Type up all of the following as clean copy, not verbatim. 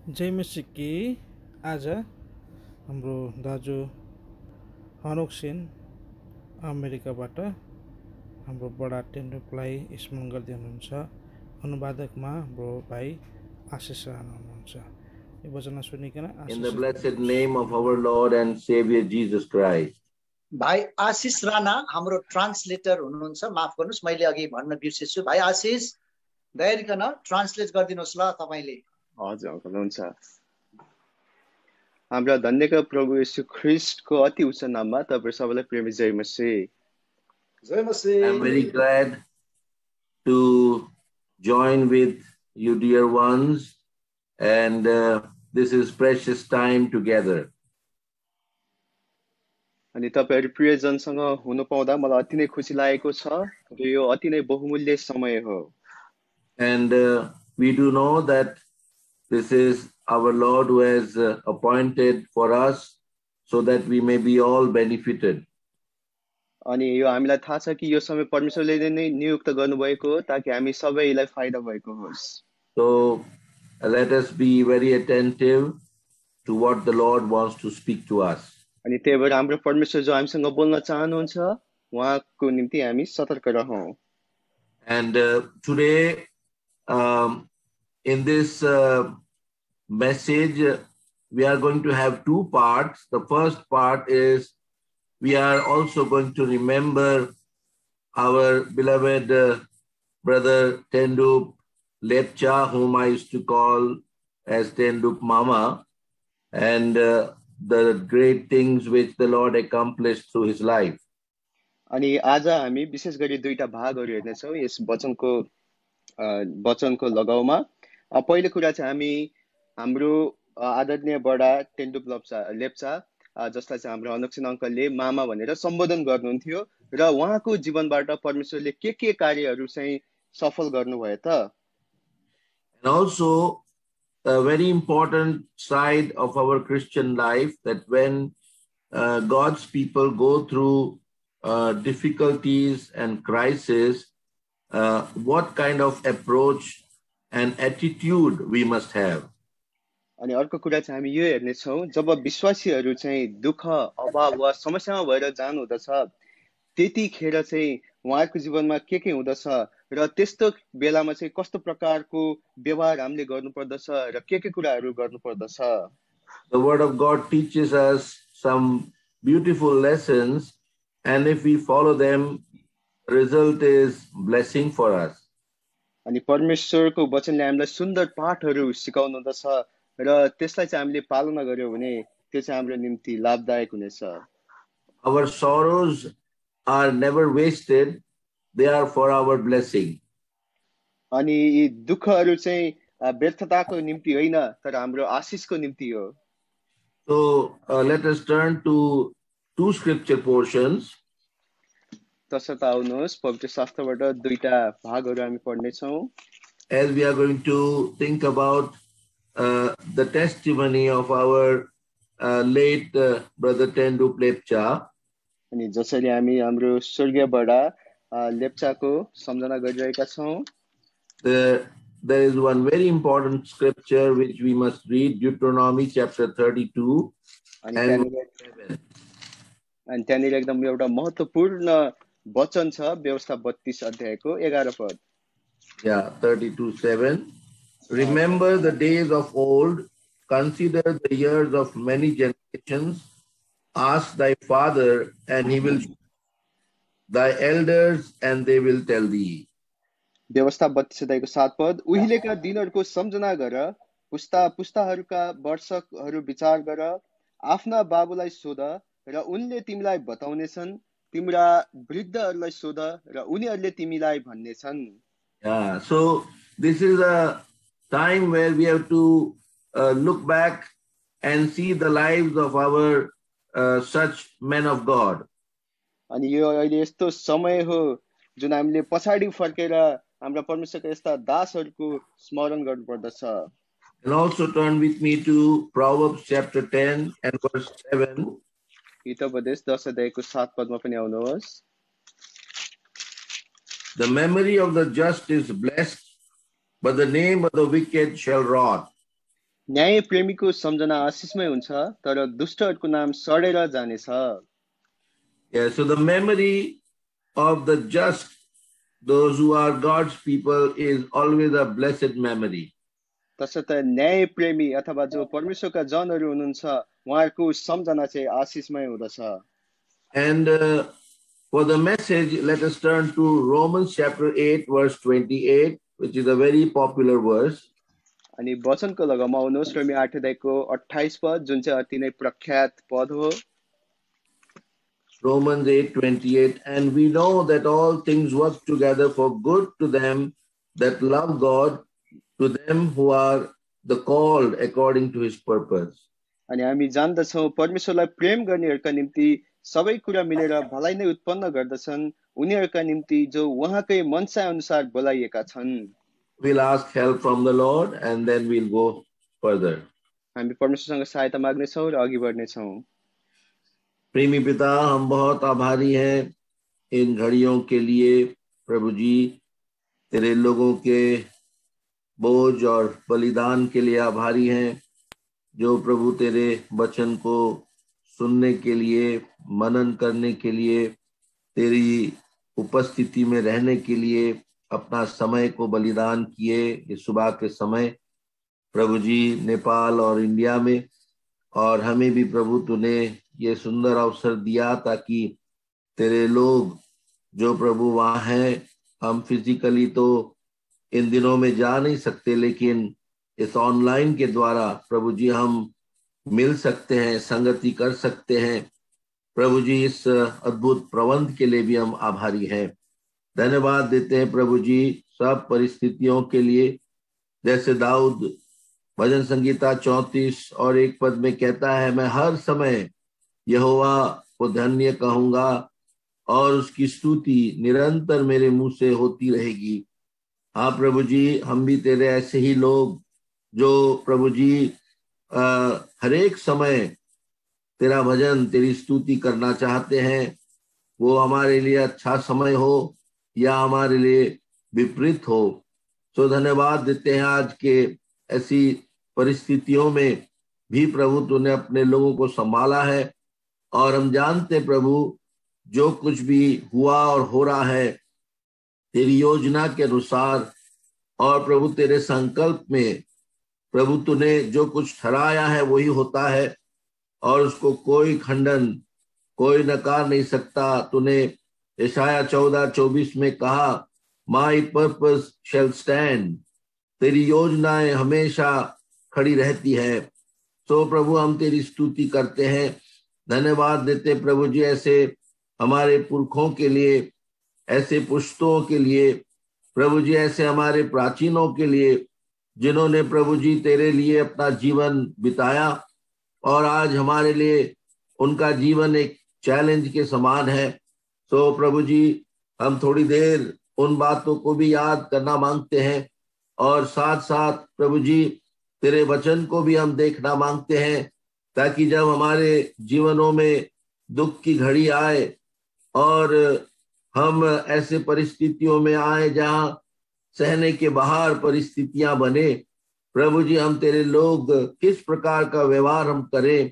जय मसिकी। आज हाम्रो दाजु हनोक सेन अमेरिकाबाट हाम्रो बडा टेन्डुपलाई स्मरण गर्दै हुनुहुन्छ। अनुवादकमा हाम्रो भाइ आशिष राणा हुनुहुन्छ। यो वचन सुनिकन In the blessed name of our Lord and Savior Jesus Christ. भाइ आशिष राणा हाम्रो ट्रान्सलेटर हुनुहुन्छ। माफ गर्नुस्, मैले अघि भन्न बिर्सेछु। भाइ आशिष दया गरिकन ट्रान्सलेट गरिदिनुहोस् ल तपाईले। हजुर अङ्कल, हुन्छ। हाम्रा धन्यका प्रभु येशू ख्रीष्टको अति उच्च नाममा तपाईहरु सबैलाई प्रेमी जय मसीह। जय मसीह। I'm very glad to join with you dear ones, and this is precious time together. अनि तपाईहरु प्रियजनसँग हुन पाउँदा मलाई अति नै खुसी लागेको छ र यो अति नै बहुमूल्य समय हो। And we do know that this is our Lord who has appointed for us so that we may be all benefited. अनि यो हामीलाई थाहा छ कि यो समय परमेश्वरले नै नियुक्त गर्नुभएको हो ताकि हामी सबैलाई फाइदा भएको होस्। So let us be very attentive to what the Lord wants to speak to us. अनि त्यही भएर हाम्रो परमेश्वर जो हामीसँग बोल्न चाहनुहुन्छ उहाँको निम्ति हामी सतर्क रहौं। And today in this message we are going to have two parts. The first part is we are also going to remember our beloved brother Tendup Lepcha, whom I used to call as Tendup Mama, and the great things which the Lord accomplished through his life. अनि आज हामी विशेष गरी दुईटा भागहरू हेर्नेछौँ यस वचनको लगाउमा। पहिलो कुरा चाहिँ हामी हाम्रो आदरणीय बडा टेन्डुप लेप्चा जसलाई चाहिँ हाम्रो अनोक सेन अङ्कलले मामा भनेर सम्बोधन गर्नुहुन्थ्यो र उहाँको जीवनबाट परमेश्वरले के कार्यहरू चाहिँ सफल गर्नुभयो त। And also a very important side of our Christian life, that when God's people go through difficulties and crises, what kind of approach and attitude we must have. अनि अर्को कुरा चाहिँ हामी यो हेर्नेछौँ, जब विश्वासीहरू चाहिँ दुःख अभाव वा समस्यामा भएर जानु हुँदछ त्यतिखेर चाहिँ उहाँको जीवनमा के हुँदछ र त्यस्तो बेलामा चाहिँ कस्तो प्रकारको व्यवहार हामीले गर्नुपर्दछ र के कुराहरू गर्नुपर्दछ। The word of God teaches us some beautiful lessons, and if we follow them, the result is blessing for us. अनि परमेश्वरको वचनले हामीलाई सुन्दर पाठहरू सिकाउनुहुँदछ र त्यसलाई चाहिँ हामीले पालना गर्यौं भने त्यो चाहिँ हाम्रो निम्ति लाभदायक हुनेछ। Our sorrows are never wasted, they are for our blessing. अनि यी दुःखहरू चाहिँ व्यर्थताको निम्ति होइन तर हाम्रो आशीषको निम्ति हो। So let us turn to two scripture portions. तसर्थ आउनुहोस् पवित्र शास्त्रबाट दुईटा भागहरू हामी पढ्नेछौँ। As we are going to think about the testimony of our late brother Tendup Lepcha. अनि जसरी हामी हाम्रो स्वर्गीय बडा लेप्चाको सम्झना गरिरहेका छौँ, there is one very important scripture which we must read, Deuteronomy chapter 32 and 7. अनि त्यहाँनिर एकदम एउटा महत्त्वपूर्ण वचन छ व्यवस्था 32 अध्यायको 11 पद। Yeah, 32:7. Remember the days of old, consider the years of many generations. Ask thy father, and he will, thy elders, and they will tell thee. व्यवस्था 32 अध्यायको 7 पद। उहिलेका दिनहरूको सम्झना गर, पुस्ताहरूका वर्षहरू विचार गर, आफ्ना बाबुलाई सोध र उनले तिमीलाई बताउनेछन्, तिम्रा वृद्धहरूलाई सोध र उनीहरूले तिमीलाई भन्नेछन्। Yeah, so this is a time where we have to look back and see the lives of our such men of God. अनि यो अहिले यस्तो समय हो जुन हामीले पछाडी फर्केर हाम्रा परमेश्वरका यस्ता दासहरूको स्मरण गर्नुपर्दछ। And also turn with me to Proverbs chapter 10 and verse 7. Hitopadesha 10 अध्यायको 7 पदमा पनि आउनुहोस्। The memory of the just is blessed, but the name of the wicked shall rot. न्याय प्रेमीको सम्झना आशिषमय हुन्छ तर दुष्टहरूको नाम सडेर जानेछ। Yeah, so the memory of the just, those who are God's people, is always a blessed memory. तसर्थ न्याय प्रेमी अथवा जो परमेश्वरका जनहरू हुनुहुन्छ उहाँहरूको सम्झना चाहिँ आशिषमय हुँदछ। And for the message, let us turn to Romans chapter 8, verse 28, which is a very popular verse. अनि वचनको लगमा आउनुहोस् रोमी 8 अध्यायको 28 पद जुन चाहिँ अति नै प्रख्यात पद हो। Romans 8:28, and we know that all things work together for good to them that love God, to them who are the called according to his purpose. अनि हामी जान्दछौँ परमेश्वरलाई प्रेम गर्नेहरूका निम्ति सबै कुरा मिलेर भलाइ नै उत्पन्न गर्दछन् उनीहरूका निम्ति जो उहाँकै मनसा अनुसार बोलाइएका छन्। We'll ask help from the Lord and then we'll go further. हामी परमेश्वरसँग सहायता माग्नेछौँ र अघि बढ्नेछौँ। प्रेमी पिता, हम बहुत आभारी हैं इन घड़ियों के लिए। प्रभु जी, तेरे लोगों के बोझ और बलिदान के लिए आभारी हैं, जो प्रभु तेरे वचन को सुनने के लिए, मनन करने के लिए, तेरी उपस्थिति में रहने के लिए अपना समय को बलिदान किए। इस सुबह के समय प्रभु जी नेपाल और इंडिया में, और हमें भी प्रभु तूने ये सुंदर अवसर दिया ताकि तेरे लोग जो प्रभु वहाँ हैं, हम फिजिकली तो इन दिनों में जा नहीं सकते, लेकिन इस ऑनलाइन के द्वारा प्रभु जी हम मिल सकते हैं, संगति कर सकते हैं। प्रभु जी, इस अद्भुत प्रबंध के लिए भी हम आभारी हैं। धन्यवाद देते हैं प्रभु जी सब परिस्थितियों के लिए। जैसे दाऊद भजन संगीता 34 और 1 पद में कहता है, मैं हर समय यहोवा को धन्य कहूंगा और उसकी स्तुति निरंतर मेरे मुंह से होती रहेगी। हाँ प्रभु जी, हम भी तेरे ऐसे ही लोग जो प्रभु जी हर एक समय तेरा भजन, तेरी स्तुति करना चाहते हैं। वो हमारे लिए अच्छा समय हो या हमारे लिए विपरीत हो। तो धन्यवाद देते हैं आज के ऐसी परिस्थितियों में भी प्रभु तूने अपने लोगों को संभाला है, और हम जानते हैं प्रभु जो कुछ भी हुआ और हो रहा है तेरी योजना के अनुसार और प्रभु तेरे संकल्प में प्रभु तूने जो कुछ ठहराया है वही होता है, और उसको कोई खंडन, कोई नकार नहीं सकता। तूने यशाया 14:24 में कहा, माई पर्पस शैल स्टैंड, तेरी योजनाएं हमेशा खड़ी रहती है। तो प्रभु हम तेरी स्तुति करते हैं, धन्यवाद देते प्रभु जी ऐसे हमारे पुरखों के लिए, ऐसे पुश्तों के लिए, प्रभु जी ऐसे हमारे प्राचीनों के लिए जिन्होंने प्रभु जी तेरे लिए अपना जीवन बिताया, और आज हमारे लिए उनका जीवन एक चैलेंज के समान है। तो प्रभु जी हम थोड़ी देर उन बातों को भी याद करना मांगते हैं, और साथ साथ प्रभु जी तेरे वचन को भी हम देखना मांगते हैं, ताकि जब हमारे जीवनों में दुख की घड़ी आए और हम ऐसे परिस्थितियों में आए जहां सहने के बाहर परिस्थितियां बने, प्रभु जी हम तेरे लोग किस प्रकार का व्यवहार हम करें,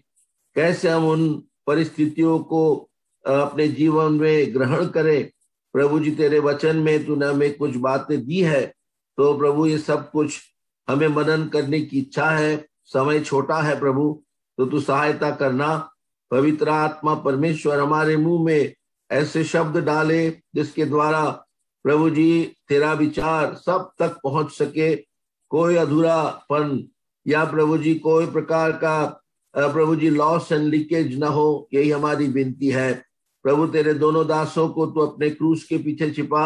कैसे हम उन परिस्थितियों को अपने जीवन में ग्रहण करें। प्रभु जी तेरे वचन में तूने हमें कुछ बातें दी है, तो प्रभु ये सब कुछ हमें मनन करने की इच्छा है। समय छोटा है प्रभु, तो तू सहायता करना। पवित्र आत्मा परमेश्वर हमारे मुंह में ऐसे शब्द डाले जिसके द्वारा प्रभु जी तेरा विचार सब तक पहुंच सके, कोई अधूरापन या प्रभु जी कोई प्रकार का प्रभु जी लॉस एंड लीकेज ना हो, यही हमारी विनती है। प्रभु तेरे दोनों दासों को तू अपने क्रूस के पीछे छिपा,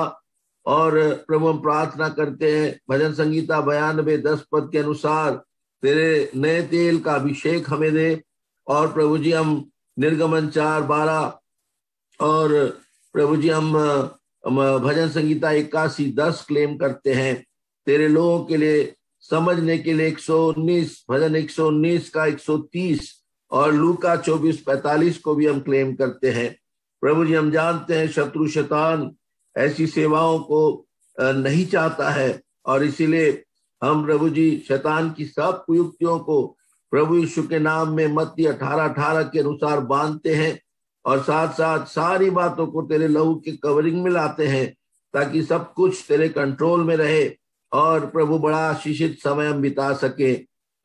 और प्रभु हम प्रार्थना करते हैं भजन संगीता 92:10 पद के अनुसार तेरे नए तेल का अभिषेक हमें दे। और प्रभु जी हम निर्गमन 4:12 और प्रभु जी हम भजन संगीता 81:10 क्लेम करते हैं तेरे लोगों के लिए समझने के लिए। 119 भजन 119 का 130 और लूका 24:45 को भी हम क्लेम करते हैं। प्रभु जी हम जानते हैं शत्रु शैतान ऐसी सेवाओं को नहीं चाहता है, और इसीलिए हम प्रभु जी शैतान की सब कुयुक्तियों को प्रभु यीशु के नाम में मत्ती 18:18 के अनुसार बांधते हैं और साथ साथ सारी बातों को तेरे लहू के कवरिंग में लाते हैं ताकि सब कुछ तेरे कंट्रोल में रहे और प्रभु बड़ा आशीषित समय हम बिता सके।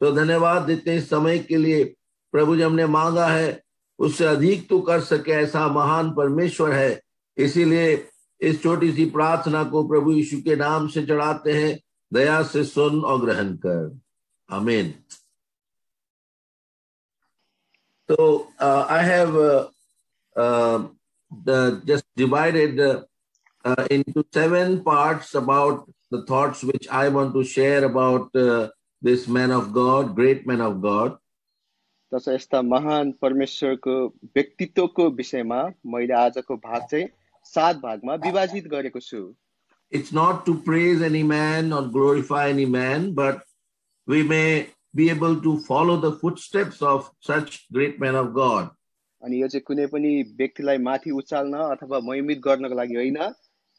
तो धन्यवाद देते हैं इस समय के लिए। प्रभु जी हमने मांगा है उससे अधिक तू कर सके, ऐसा महान परमेश्वर है। इसीलिए इस छोटी सी प्रार्थना को प्रभु यीशु के नाम से चढ़ाते हैं, दया से सुन और ग्रहण कर। आमीन। So I have just divided into 7 parts about the thoughts which I want to share about this man of God, great man of God. तस यस्ता महान परमेश्वरको व्यक्तित्वको विषयमा मैले आजको भाग चाहिँ 7 भागमा विभाजित गरेको छु। It's not to praise any man or glorify any man, but we may be able to follow the footsteps of such great men of God. अनि यो चाहिँ कुनै पनि व्यक्तिलाई माथि उचाल्न अथवा महिमित गर्नको लागि होइन,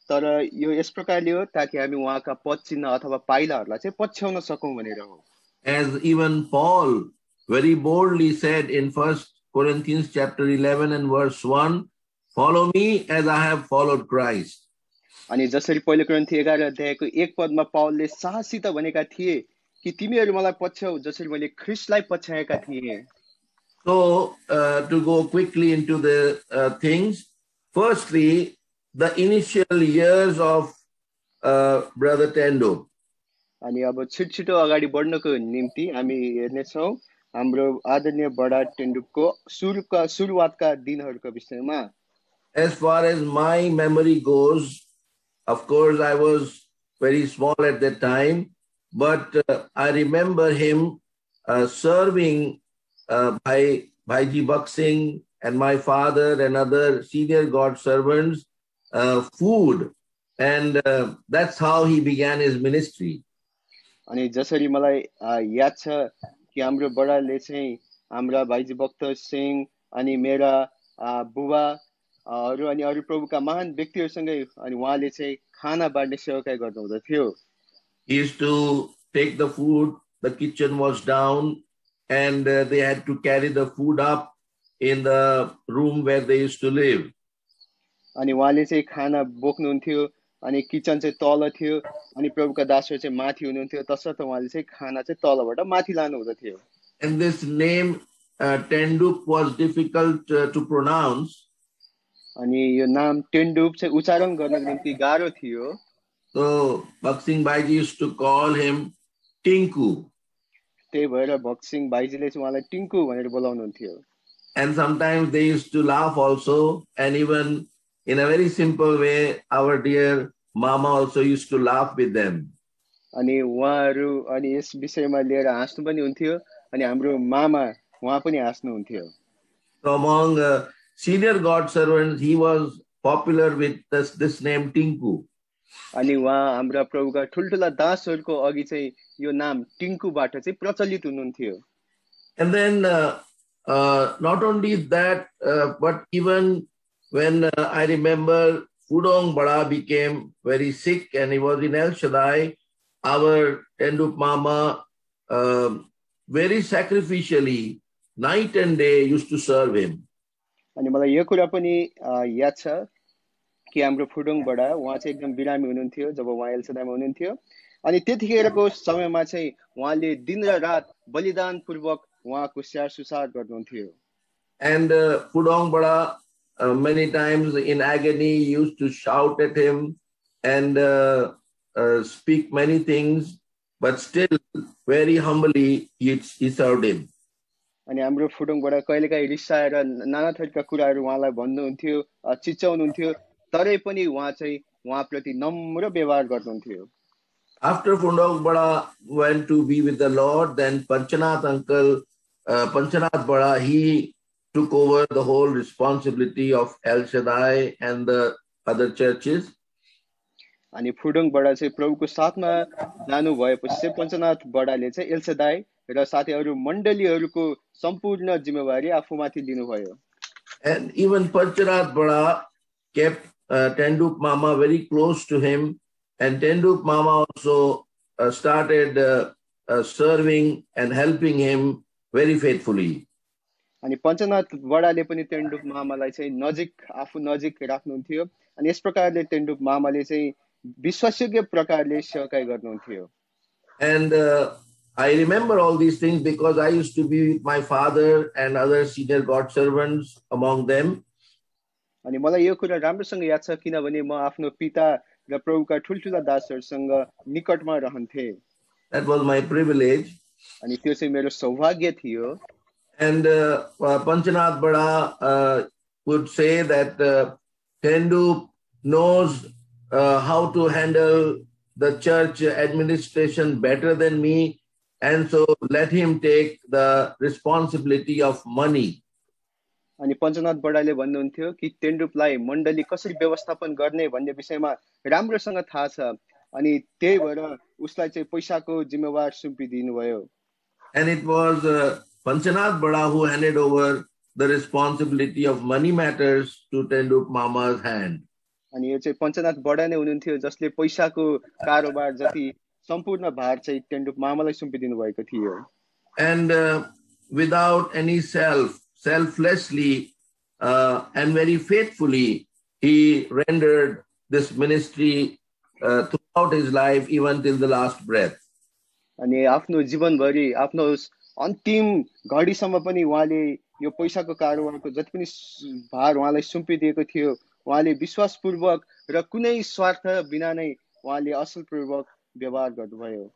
तर यो यस प्रकारले हो ताकि हामी उहाँका पद चिन्ह अथवा पाइलाहरूलाई चाहिँ पछ्याउन सकौं भनेर हो। As even Paul very boldly said in 1 Corinthians chapter 11 and verse 1, follow me as I have followed Christ. अनि जसरी पहिलो कोरिन्थी 11 अध्यायको 1 पदमा पावलले साहसित भनेका थिए कि तिमीहरू मलाई पछ्याऊ जसरी मैले ख्रीष्टलाई पछ्याएका थिए। So to go quickly into the things, firstly, the initial years of Brother Tendo. अनि अब छिटछिटो अगाडि बढ्नको निम्ति हामी हेर्ने छौं हाम्रो आदरणीय बडा टेन्डुपको सुरुवातका दिनहरूको विषयमा। As far as my memory goes, of course I was very small at that time, but I remember him serving by Bhaiji Bakht Singh and my father and other senior God servants food, and that's how he began his ministry. अनि जसरी मलाई याद छ कि हाम्रो बडाले चाहिँ हाम्रा भाइजी भक्त सिंह अनि मेरा बुबाहरू अनि अरू प्रभुका महान व्यक्तिहरूसँगै अनि उहाँले चाहिँ खाना बाँड्ने सेवाकाई गर्नुहुँदथ्यो। He used to take the food, the kitchen was down, and they had to carry the food up in the room where they used to live. अनि उहाँले चाहिँ खाना बोक्नुहुन्थ्यो अनि किचन चाहिँ तल थियो अनि प्रभुका दासहरू चाहिँ माथि हुनुहुन्थ्यो, तसर्थ उहाँले चाहिँ खाना चाहिँ तलबाट माथि लानु हुँदथ्यो। And this name Tendup was difficult to pronounce. अनि यो नाम टेन्डुप चाहिँ उच्चारण गर्नको निम्ति गाह्रो थियो। So Bakht Singh Bhaiji used to call him Tinku. त्यही भएर भक्त सिंह भाइजीले चाहिँ उहाँलाई टिङ्कु भनेर बोलाउनुहुन्थ्यो। And sometimes they used to laugh also, and even in a very simple way, our dear Mama also used to laugh with them. अनि उहाँहरू अनि यस विषयमा लिएर हाँस्नु पनि हुन्थ्यो अनि हाम्रो मामा उहाँ पनि हाँस्नुहुन्थ्यो। So among senior God servants, he was popular with this name Tinku. अनि उहाँ हाम्रा प्रभुका ठुल्ठुला दासहरूको अघि चाहिँ यो नाम टिङ्कुबाट चाहिँ प्रचलित हुनुहुन्थ्यो। And then not only that, but even when I remember Pudong Bada became very sick and he was in El Shaddai, our Tendup Mama very sacrificially, night and day, used to serve him. अनि मलाई यो कुरा पनि याद छ कि हाम्रो फुडोङबाट उहाँ चाहिँ एकदम बिरामी हुनुहुन्थ्यो जब उहाँ एल सदाईमा हुनुहुन्थ्यो अनि त्यतिखेरको समयमा चाहिँ उहाँले दिन र रात बलिदान पूर्वक उहाँको स्याहार सुसार गर्नुहुन्थ्यो। And Pudong Bada many times in agony used to shout at him and speak many things, but still very humbly he served him. अनि हाम्रो फुडोङबाट कहिलेकाहीँ रिसाएर नाना थरीका कुराहरू उहाँलाई भन्नुहुन्थ्यो, चिच्याउनुहुन्थ्यो, तरै पनि उहाँ चाहिँ उहाँप्रति नम्र व्यवहार गर्नुहुन्थ्यो। After Pudong Bada went to be with the Lord, then Panchanath uncle, Panchanath Bada, he took over the whole responsibility of El Shaddai and the other churches. अनि फुडोङबाट चाहिँ प्रभुको साथमा जानु भएपछि चाहिँ पञ्चनाथ बडाले चाहिँ एल सदाई र साथै अरू मण्डलीहरूको सम्पूर्ण जिम्मेवारी आफूमाथि लिनुभयो। And even Panchanath Bada kept Tendup Mama very close to him, and Tendup Mama also started serving and helping him very faithfully. अनि पञ्चनाथ बडाले पनि तेन्दुप मामालाई चाहिँ आफू नजिक राख्नुहुन्थ्यो अनि यस प्रकारले तेन्दुप मामाले चाहिँ विश्वासयोग्य प्रकारले सेवाकाई गर्नुहुन्थ्यो. And I remember all these things because I used to be with my father and other senior God servants among them. अनि मलाई यो कुरा राम्रोसँग याद छ किनभने म आफ्नो पिता र प्रभुका ठुलठुला दासहरूसँग निकटमा रहन्थे. That was my privilege. अनि त्यो चाहिँ मेरो सौभाग्य थियो. And Panchanath Bada would say that Tendu knows how to handle the church administration better than me, and so let him take the responsibility of money. अनि पञ्चनाथ बडाले भन्नुहुन्थ्यो कि तेन्दुपलाई मण्डली कसरी व्यवस्थापन गर्ने भन्ने विषयमा राम्रोसँग थाहा छ अनि त्यही भएर उसलाई चाहिँ पैसाको जिम्मेवार सुम्पिदिनु भयो. And it was Panchanath Bada who handed over the responsibility of money matters to Tendup Mama's hand. अनि यो चाहिँ पञ्चनाथ बडा नै हुनुहुन्थ्यो जसले पैसाको कारोबार जति सम्पूर्ण भार चाहिँ तेन्दुप मामालाई सुम्पिदिनु भएको थियो. And without any selflessly and very faithfully, he rendered this ministry throughout his life, even till the last breath. अनि आफ्नो जीवनभरि आफ्नो अन्तिम घडीसम्म पनि उहाँले यो पैसाको कारोबारको जति पनि भार उहाँलाई सुम्पिदिएको थियो उहाँले विश्वासपूर्वक र कुनै स्वार्थ बिना नै उहाँले असलपूर्वक व्यवहार गर्नुभयो.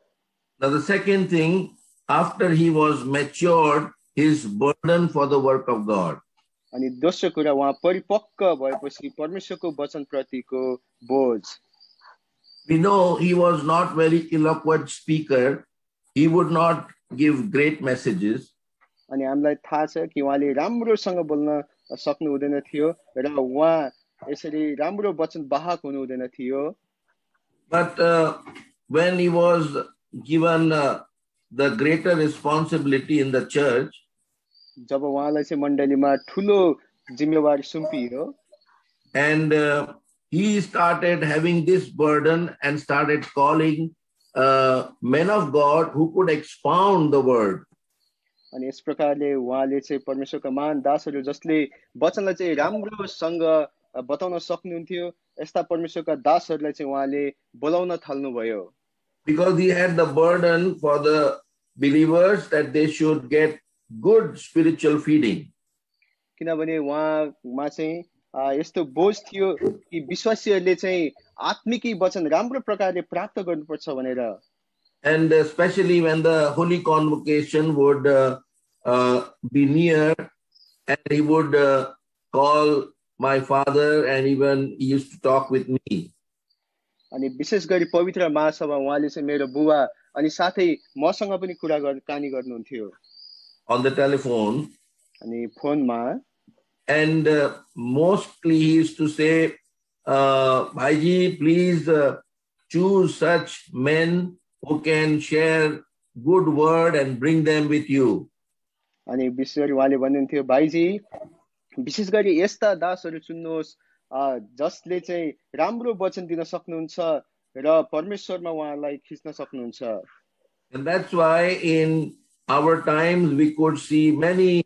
Now the second thing, after he was matured, his burden for the work of God. अनि दोस्रो कुरा उहाँ परिपक्व भएपछि परमेश्वरको वचनप्रतिको बोझ. We know he was not very eloquent speaker. He would not give great messages. अनि हामीलाई थाहा छ कि उहाँले राम्रोसँग बोल्न सक्नु हुँदैन थियो र उहाँ यसरी राम्रो वचन वाहक हुनु हुँदैन थियो. But when he was given the greater responsibility in the church, जब उहाँलाई चाहिँ मण्डलीमा ठुलो जिम्मेवारी सुम्पियो and he started having this burden and started calling men of God who could expound the word. अनि यस प्रकारले उहाँले चाहिँ परमेश्वरका महान दासहरू जसले वचनलाई चाहिँ राम्रोसँग बताउन सक्नुहुन्थ्यो यस्ता परमेश्वरका दासहरूलाई चाहिँ उहाँले बोलाउन थाल्नुभयो. Because he had the burden for the believers that they should get good spiritual feeding. किनभने उहाँमा चाहिँ यस्तो बोझ थियो कि विश्वासीहरूले चाहिँ आत्मिकी वचन राम्रो प्रकारले प्राप्त गर्नुपर्छ भनेर. And especially when the Holy Convocation would be near, and he would call my father, and even he used to talk with me. अनि विशेष गरी पवित्र महासभा उहाँले चाहिँ मेरो बुवा अनि साथै मसँग पनि कुराकानी गर्नुहुन्थ्यो. On the telephone. अनि फोनमा. And mostly he used to say, Bhaiji, please choose such men who can share good word and bring them with you. अनि विशेष गरी उहाँले भन्नुहुन्थ्यो भाइजी विशेष गरी यस्ता दासहरू चुन्नुहोस् जसले चाहिँ राम्रो वचन दिन सक्नुहुन्छ र परमेश्वरमा उहाँलाई खिच्न सक्नुहुन्छ. And that's why in our times we could see many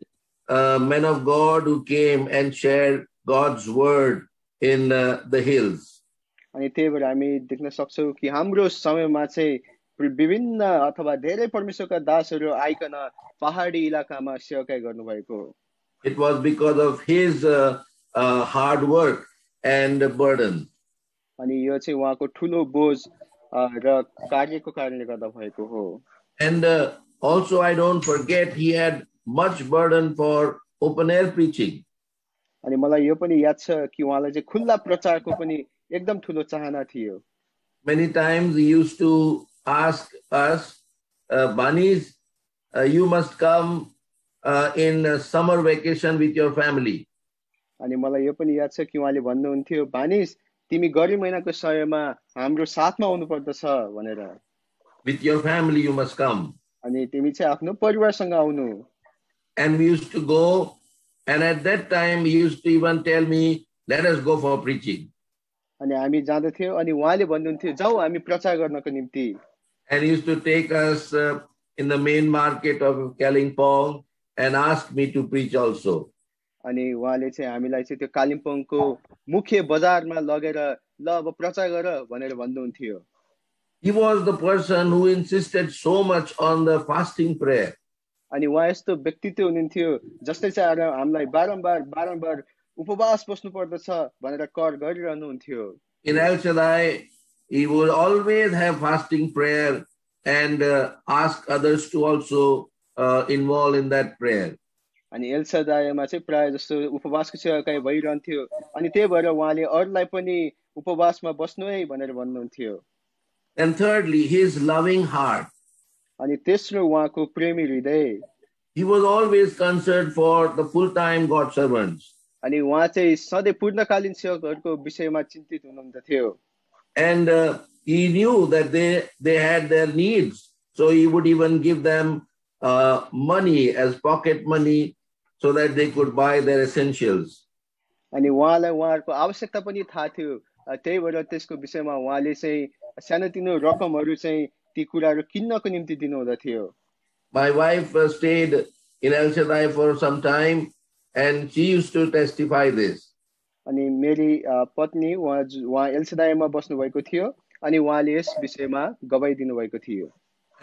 men of God who came and shared God's word in the hills. अनि त्यही भएर हामी देख्न सक्छौँ कि हाम्रो समयमा चाहिँ विभिन्न अथवा धेरै परमेश्वरका दासहरू आइकन पहाडी इलाकामा सेवाकाई गर्नुभएको. It was because of his hard work and burden. अनि यो चाहिँ उहाँको ठुलो बोझ र कार्यको कारणले गर्दा भएको हो. And also I don't forget he had much burden for open air preaching. अनि मलाई यो पनि याद छ कि उहाँलाई चाहिँ खुल्ला प्रचारको पनि एकदम ठुलो चाहना थियो. Many times he used to ask us, Banis, you must come in summer vacation with your family. अनि मलाई यो पनि याद छ कि उहाँले भन्नुहुन्थ्यो बानिस तिमी गर्मी महिनाको समयमा हाम्रो साथमा आउनु पर्दछ भनेर. With your family you must come. अनि तिमी चाहिँ आफ्नो परिवारसँग आउनु. And we used to go, and at that time he used to even tell me, let us go for preaching. अनि हामी जाँदैथ्यौँ अनि उहाँले भन्नुहुन्थ्यो जाऊ हामी प्रचार गर्नको निम्ति. and he used to take us in the main market of Kalimpong and ask me to preach also. अनि उहाँले चाहिँ हामीलाई चाहिँ त्यो कालिम्पोङको मुख्य बजारमा लगेर ल अब प्रचार गर भनेर भन्नुहुन्थ्यो. He was the person who insisted so much on the fasting prayer. अनि उहाँ यस्तो व्यक्तित्व हुनुहुन्थ्यो जसले चाहिँ हामीलाई बारम्बार उपवास बस्नु पर्दछ भनेर कर गरिरहनुहुन्थ्यो. In El Shaddai, he would always have fasting prayer and ask others to also involve in that prayer. अनि एल सदायमा चाहिँ प्राय जस्तो उपवासको सेवा काहीँ भइरहन्थ्यो अनि त्यही भएर उहाँले अरूलाई पनि उपवासमा बस्नु है भनेर भन्नुहुन्थ्यो. And thirdly, his loving heart. अनि तेस्रो उहाँको प्रेमी हृदय. He was always concerned for the full-time God servants. अनि उहाँ चाहिँ सधैँ पूर्णकालीन सेवकहरूको विषयमा चिन्तित हुनुहुन्थ्यो. And he knew that they had their needs, so he would even give them money as pocket money so that they could buy their essentials. अनि उहाँलाई उहाँहरूको आवश्यकता पनि थाहा थियो, त्यही भएर त्यसको विषयमा उहाँले चाहिँ सानोतिनो रकमहरू चाहिँ ती कुराहरू किन्नको निम्ति दिनुहुँदथ्यो. My wife stayed in El Shaddai for some time and she used to testify this. अनि मेरी पत्नी उहाँ एल सदायमा बस्नु भएको थियो अनि उहाँले यस विषयमा गवाही दिनु भएको थियो.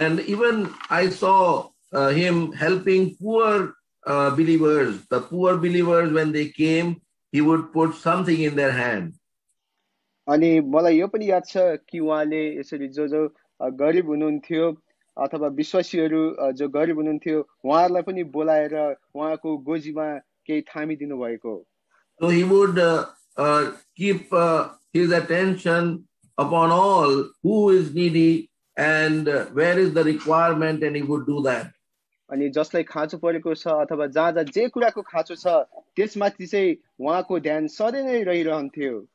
And even I saw him helping poor believers. The poor believers, when they came, he would put something in their hand. अनि मलाई यो पनि याद छ कि उहाँले यसरी जो गरिब हुनुहुन्थ्यो अथवा विश्वासीहरू जो गरिब हुनुहुन्थ्यो उहाँहरूलाई पनि बोलाएर उहाँको गोजीमा केही थामिदिनु भएको. So he would keep his attention upon all who is needy and where is the requirement, and he would do that. अनि जसलाई खाँचो परेको छ अथवा जहाँ जे कुराको खाँचो छ त्यसमाथि चाहिँ उहाँको ध्यान सधैँ नै रहिरहन्थ्यो.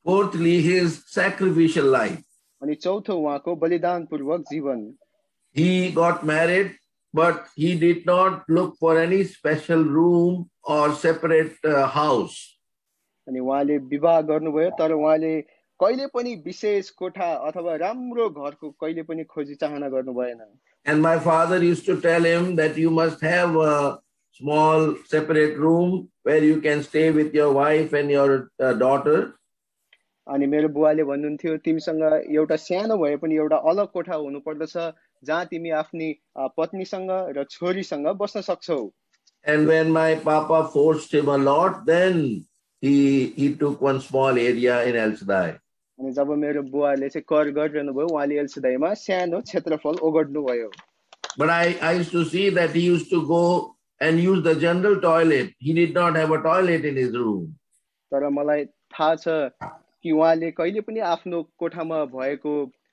Fourthly, his sacrificial life. अनि चौथो उहाँको बलिदानपूर्वक जीवन. He got married, but he did not look for any special room or separate house. अनि उहाँले विवाह गर्नुभयो तर उहाँले कहिले पनि विशेष कोठा अथवा राम्रो घरको कहिले पनि खोजी चाहना गर्नु भएन. And my father used to tell him that you must have a small separate room where you can stay with your wife and your daughter. अनि मेरो बुवाले भन्नुहुन्थ्यो तिमीसँग एउटा सानो भए पनि एउटा अलग कोठा हुनु पर्दछ जहाँ तिमी आफ्नी पत्नीसँग र छोरीसँग बस्न सक्छौ. And when my papa forced him a lot, then he took one small area in El Shaddai. अनि जब मेरो बुवाले चाहिँ कर गरिरहनु भयो उहाँले एल सदायमा सानो क्षेत्रफल ओगट्नु भयो. But I used to see that he used to go and use the general toilet. He did not have a toilet in his room. तर मलाई थाहा छ कि उहाँले कहिले पनि आफ्नो कोठामा भएको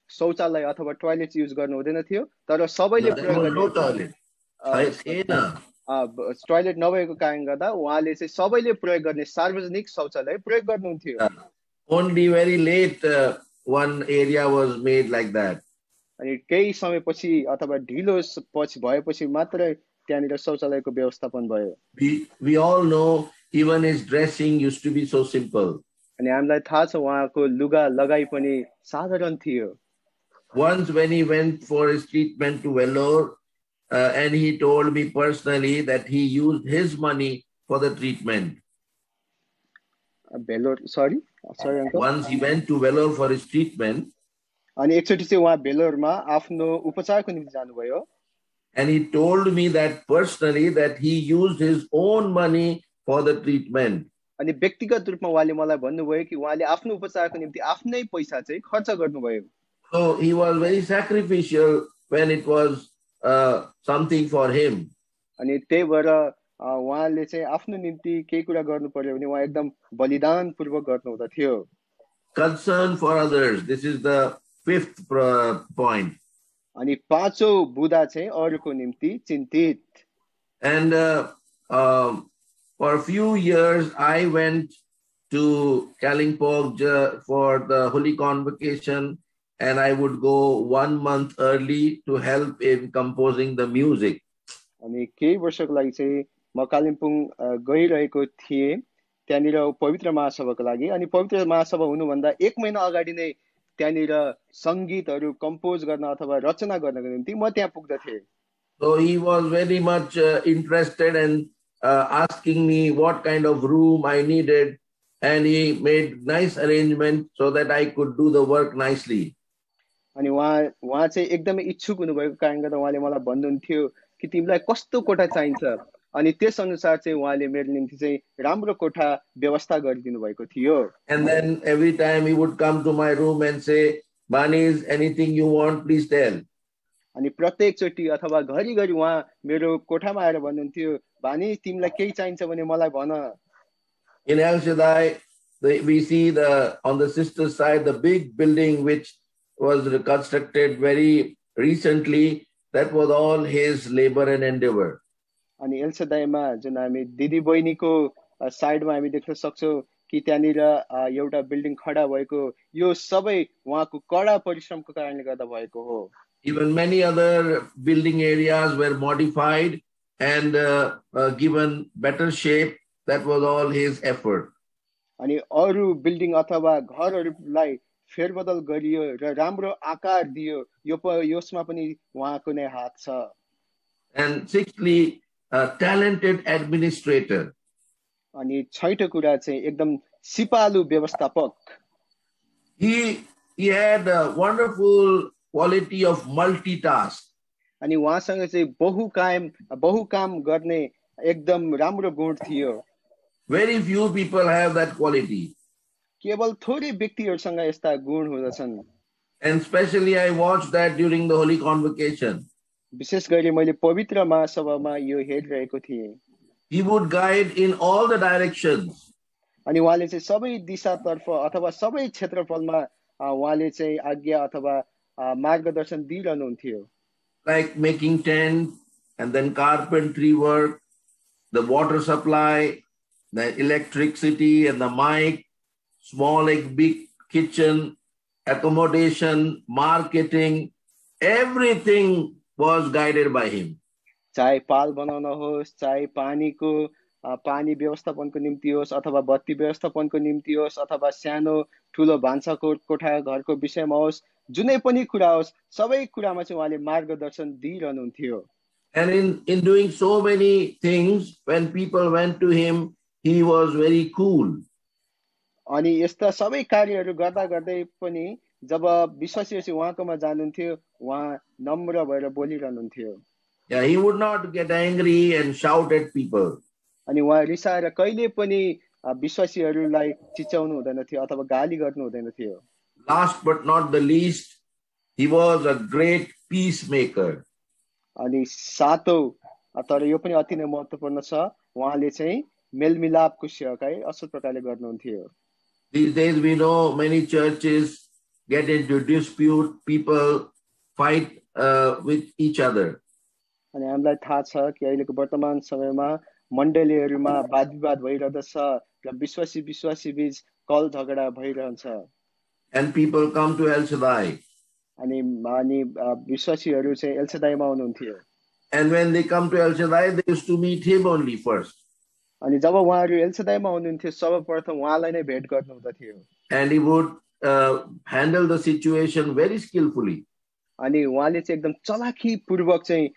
शौचालय अथवा टोयलेट युज गर्नु हुँदैन थियो तर सबैले प्रयोग गर्ने टोयलेट नभएको कारणले गर्दा उहाँले चाहिँ सबैले प्रयोग गर्ने सार्वजनिक शौचालय प्रयोग गर्नुहुन्थ्यो. Only very late one area was made like that. अनि केही समयपछि अथवा ढिलो पछि भएपछि मात्रै त्यहाँनिर शौचालयको व्यवस्थापन भयो. We all know even his dressing used to be so simple. अनि हामीलाई थाहा छ उहाँको लुगा लगाई पनि साधारण थियो. Once when he went for his treatment to Vellore, and he told me personally that he used his money for the treatment. Sorry, uncle. Once he went to Vellore for his treatment. अनि एकचोटि चाहिँ उहाँ भेलोरमा आफ्नो उपचारको निम्ति जानुभयो. And he told me that personally that he used his own money for the treatment. अनि व्यक्तिगत रूपमा उहाँले मलाई भन्नुभयो कि उहाँले आफ्नो उपचारको निम्ति आफ्नै पैसा चाहिँ खर्च गर्नुभयो. So he was very sacrificial when it was something for him. अनि त्यही भएर उहाँले चाहिँ आफ्नो निम्ति केही कुरा गर्नु पर्यो भने उहाँ एकदम बलिदान पूर्वक गर्नुहुँदथ्यो. Concern for others. This is the fifth point. अनि पाँचौं बुदा चाहिँ अरूको निम्ति चिन्तित. And for a few years I went to Kalimpong for the Holy Convocation, and I would go 1 month early to help in composing the music. अनि केही वर्षको लागि चाहिँ म कालिम्पोङ गइरहेको थिएँ त्यहाँनिर पवित्र महासभाको लागि. अनि पवित्र महासभा हुनुभन्दा 1 महिना अगाडि नै त्यहाँनिर संगीतहरू कम्पोज गर्न अथवा रचना गर्नको निम्ति म त्यहाँ पुग्दथे। So he was very much interested and asking me what kind of room I needed, and he made nice arrangement so that I could do the work nicely. अनि उहाँ चाहिँ एकदमै इच्छुक हुनुभएको कारणले गर्दा उहाँले मलाई भन्नुहुन्थ्यो कि तिमीलाई कस्तो कोठा चाहिन्छ, अनि त्यस अनुसार चाहिँ उहाँले मेरो निम्ति चाहिँ राम्रो कोठा व्यवस्था गरिदिनु भएको थियो। And then every time he would come to my room and say, Banis, anything you want, please tell. अनि प्रत्येक चोटि अथवा घरिघरि उहाँ मेरो कोठामा आएर भन्नुहुन्थ्यो, भानी तिमीलाई केही चाहिन्छ भने मलाई भन। In El Shaddai, we see on the sister side the big building which was constructed very recently. That was all his labor and endeavor. अनि एल सदाईमा जुन हामी दिदी बहिनीको साइडमा हामी देख्न सक्छौँ कि त्यहाँनिर एउटा बिल्डिङ खडा भएको, यो सबै उहाँको कडा परिश्रमको कारणले गर्दा भएको हो। Even many other building areas were modified and given better shape. That was all his effort. अनि अरू बिल्डिङ अथवा घरहरूलाई फेरबदल गरियो र राम्रो आकार दियो, यसमा पनि उहाँको नै हात छ। And sixthly, a talented administrator. अनि छैटौं कुरा चाहिँ एकदम सिपालु व्यवस्थापक। He had a wonderful quality of multitask. अनि उहाँसँग चाहिँ बहुकाम गर्ने एकदम राम्रो गुण थियो। Very few people have that quality. केवल थोरै व्यक्तिहरूसँग यस्ता गुण हुँदछन्। And especially I watched that during the Holy Convocation. विशेष गरी मैले पवित्र महासभामा यो हेरिरहेको थिएँ। He would guide in all the directions. अनि उहाँले चाहिँ सबै दिशातर्फ अथवा सबै क्षेत्रफलमा उहाँले चाहिँ आज्ञा अथवा मार्गदर्शन दिइरहनुहुन्थ्यो। Like making tent and then carpentry work, the water supply, the electricity and the mic, small like big kitchen, accommodation, marketing, everything was guided by him. चाहे पाल बनाउन होस्, चाहे पानी व्यवस्थापनको निम्ति होस् अथवा बत्ती व्यवस्थापनको निम्ति होस् अथवा सानो ठुलो भान्सा कोठा घरको विषयमा होस्, जुनै पनि कुरा होस्, सबै कुरामा चाहिँ उहाँले मार्गदर्शन दिइरहनुहुन्थ्यो। And in doing so many things, when people went to him, he was very cool. अनि यस्ता सबै कार्यहरू गर्दा गर्दै पनि जब विश्वासीहरू चाहिँ उहाँकोमा जानुहुन्थ्यो, उहाँ नम्र भएर बोलिरहनुहुन्थ्यो। Yeah, he would not get angry and shout at people. अनि उहाँ रिसाएर कहिले पनि विश्वासीहरूलाई चिच्याउनु हुँदैन थियो अथवा गाली गर्नु हुँदैन थियो। Last but not the least, he was a great peacemaker. अनि सातौं, तर यो पनि अति नै महत्त्वपूर्ण छ, उहाँले चाहिँ मेलमिलापको सेवाकाई असल प्रकारले गर्नुहुन्थ्यो। These days we know many churches get into dispute, people fight with each other. अनि हामीलाई थाहा छ कि अहिलेको वर्तमान समयमा मण्डलीहरूमा वाद विवाद भइरहन्छ र विश्वासी बीच कल झगडा भइरहन्छ। And people come to El Shaddai. अनि विश्वासीहरू चाहिँ L सदाईमा आउनुहुन्थ्यो। And when they come to El Shaddai, they used to meet him only first. अनि जब उहाँहरू एल सदाईमा आउनुहुन्थ्यो, सर्वप्रथम उहाँलाई नै भेट गर्नुहुँदथ्यो। And he would handle the situation very skillfully. अनि उहाँले चाहिँ एकदम चलाखी पूर्वक चाहिँ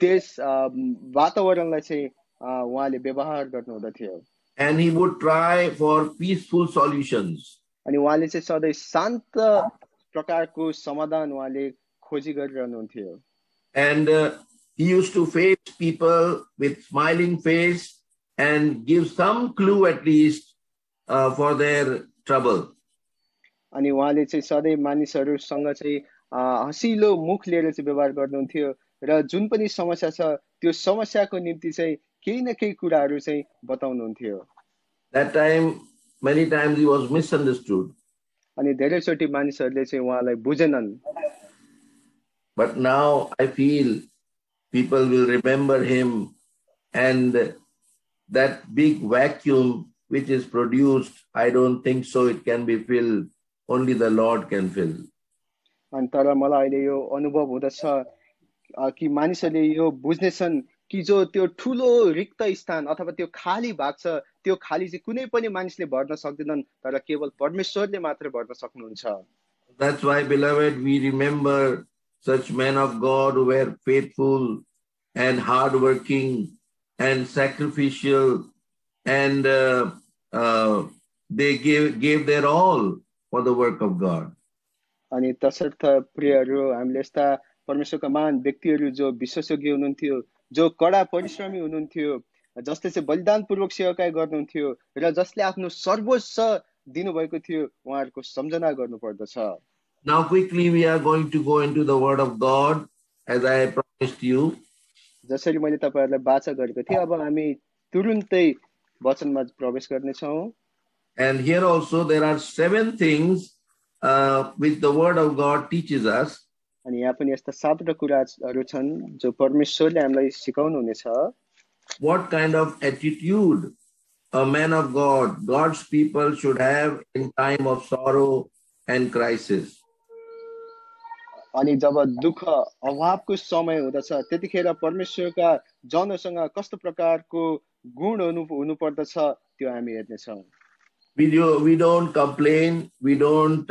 त्यस वातावरणलाई चाहिँ उहाँले व्यवहार गर्नुहुँदथ्यो। And he would try for peaceful solutions. अनि उहाँले चाहिँ सधैँ शान्त प्रकारको समाधान उहाँले खोजी गरिरहनुहुन्थ्यो। And he used to face people with smiling face and give some clue at least for their trouble. अनि उहाँले चाहिँ सधैँ मानिसहरूसँग चाहिँ हँसिलो मुख लिएर चाहिँ व्यवहार गर्नुहुन्थ्यो र जुन पनि समस्या छ त्यो समस्याको निम्ति चाहिँ केही न केही कुराहरू चाहिँ बताउनुहुन्थ्यो। That time, many times he was misunderstood. अनि धेरैचोटि मानिसहरूले चाहिँ उहाँलाई बुझेनन्। But now I feel people will remember him, and that big vacuum which is produced, I don't think so it can be filled. Only the Lord can fill. अनि तर मलाई अहिले यो अनुभव हुँदछ कि मानिसहरूले यो बुझ्नेछन् कि जो त्यो ठुलो रिक्त स्थान अथवा त्यो खाली भाग छ, त्यो खाली चाहिँ कुनै पनि मानिसले भर्न सक्दैनन्, तर केवल परमेश्वरले मात्र भर्न सक्नुहुन्छ। That's why, beloved, we remember such men of God who were faithful and hardworking and sacrificial, and they gave their all for the work of God. अनि तसर्थ प्रियहरू, हामीले यस्ता परमेश्वरका महान व्यक्तिहरू जो विश्वासयोग्य हुनुहुन्थ्यो, जो कडा परिश्रमी हुनुहुन्थ्यो, जसले चाहिँ बलिदानपूर्वक सेवाकाई गर्नुहुन्थ्यो र जसले आफ्नो सर्वस्व दिनुभएको थियो, उहाँहरूको सम्झना गर्नुपर्दछ। Now quickly we are going to go into the word of God as I promised you. जसरी मैले तपाईहरुलाई वाचा गरेको थिएँ, अब हामी तुरुन्तै वचनमा प्रवेश गर्नेछौँ। And here also there are 7 things which the word of God teaches us. अनि यहाँ पनि यस्ता 7 कुराहरू छन् जो परमेश्वरले हामीलाई सिकाउनु हुनेछ। What kind of attitude a man of God, God's people should have in time of sorrow and crisis. अनि जब दुःख अभावको समय हुँदछ, त्यतिखेर परमेश्वरका जनसँग कस्तो प्रकारको गुण हुनु पर्दछ त्यो हामी हेर्नेछौँ। We don't complain, we don't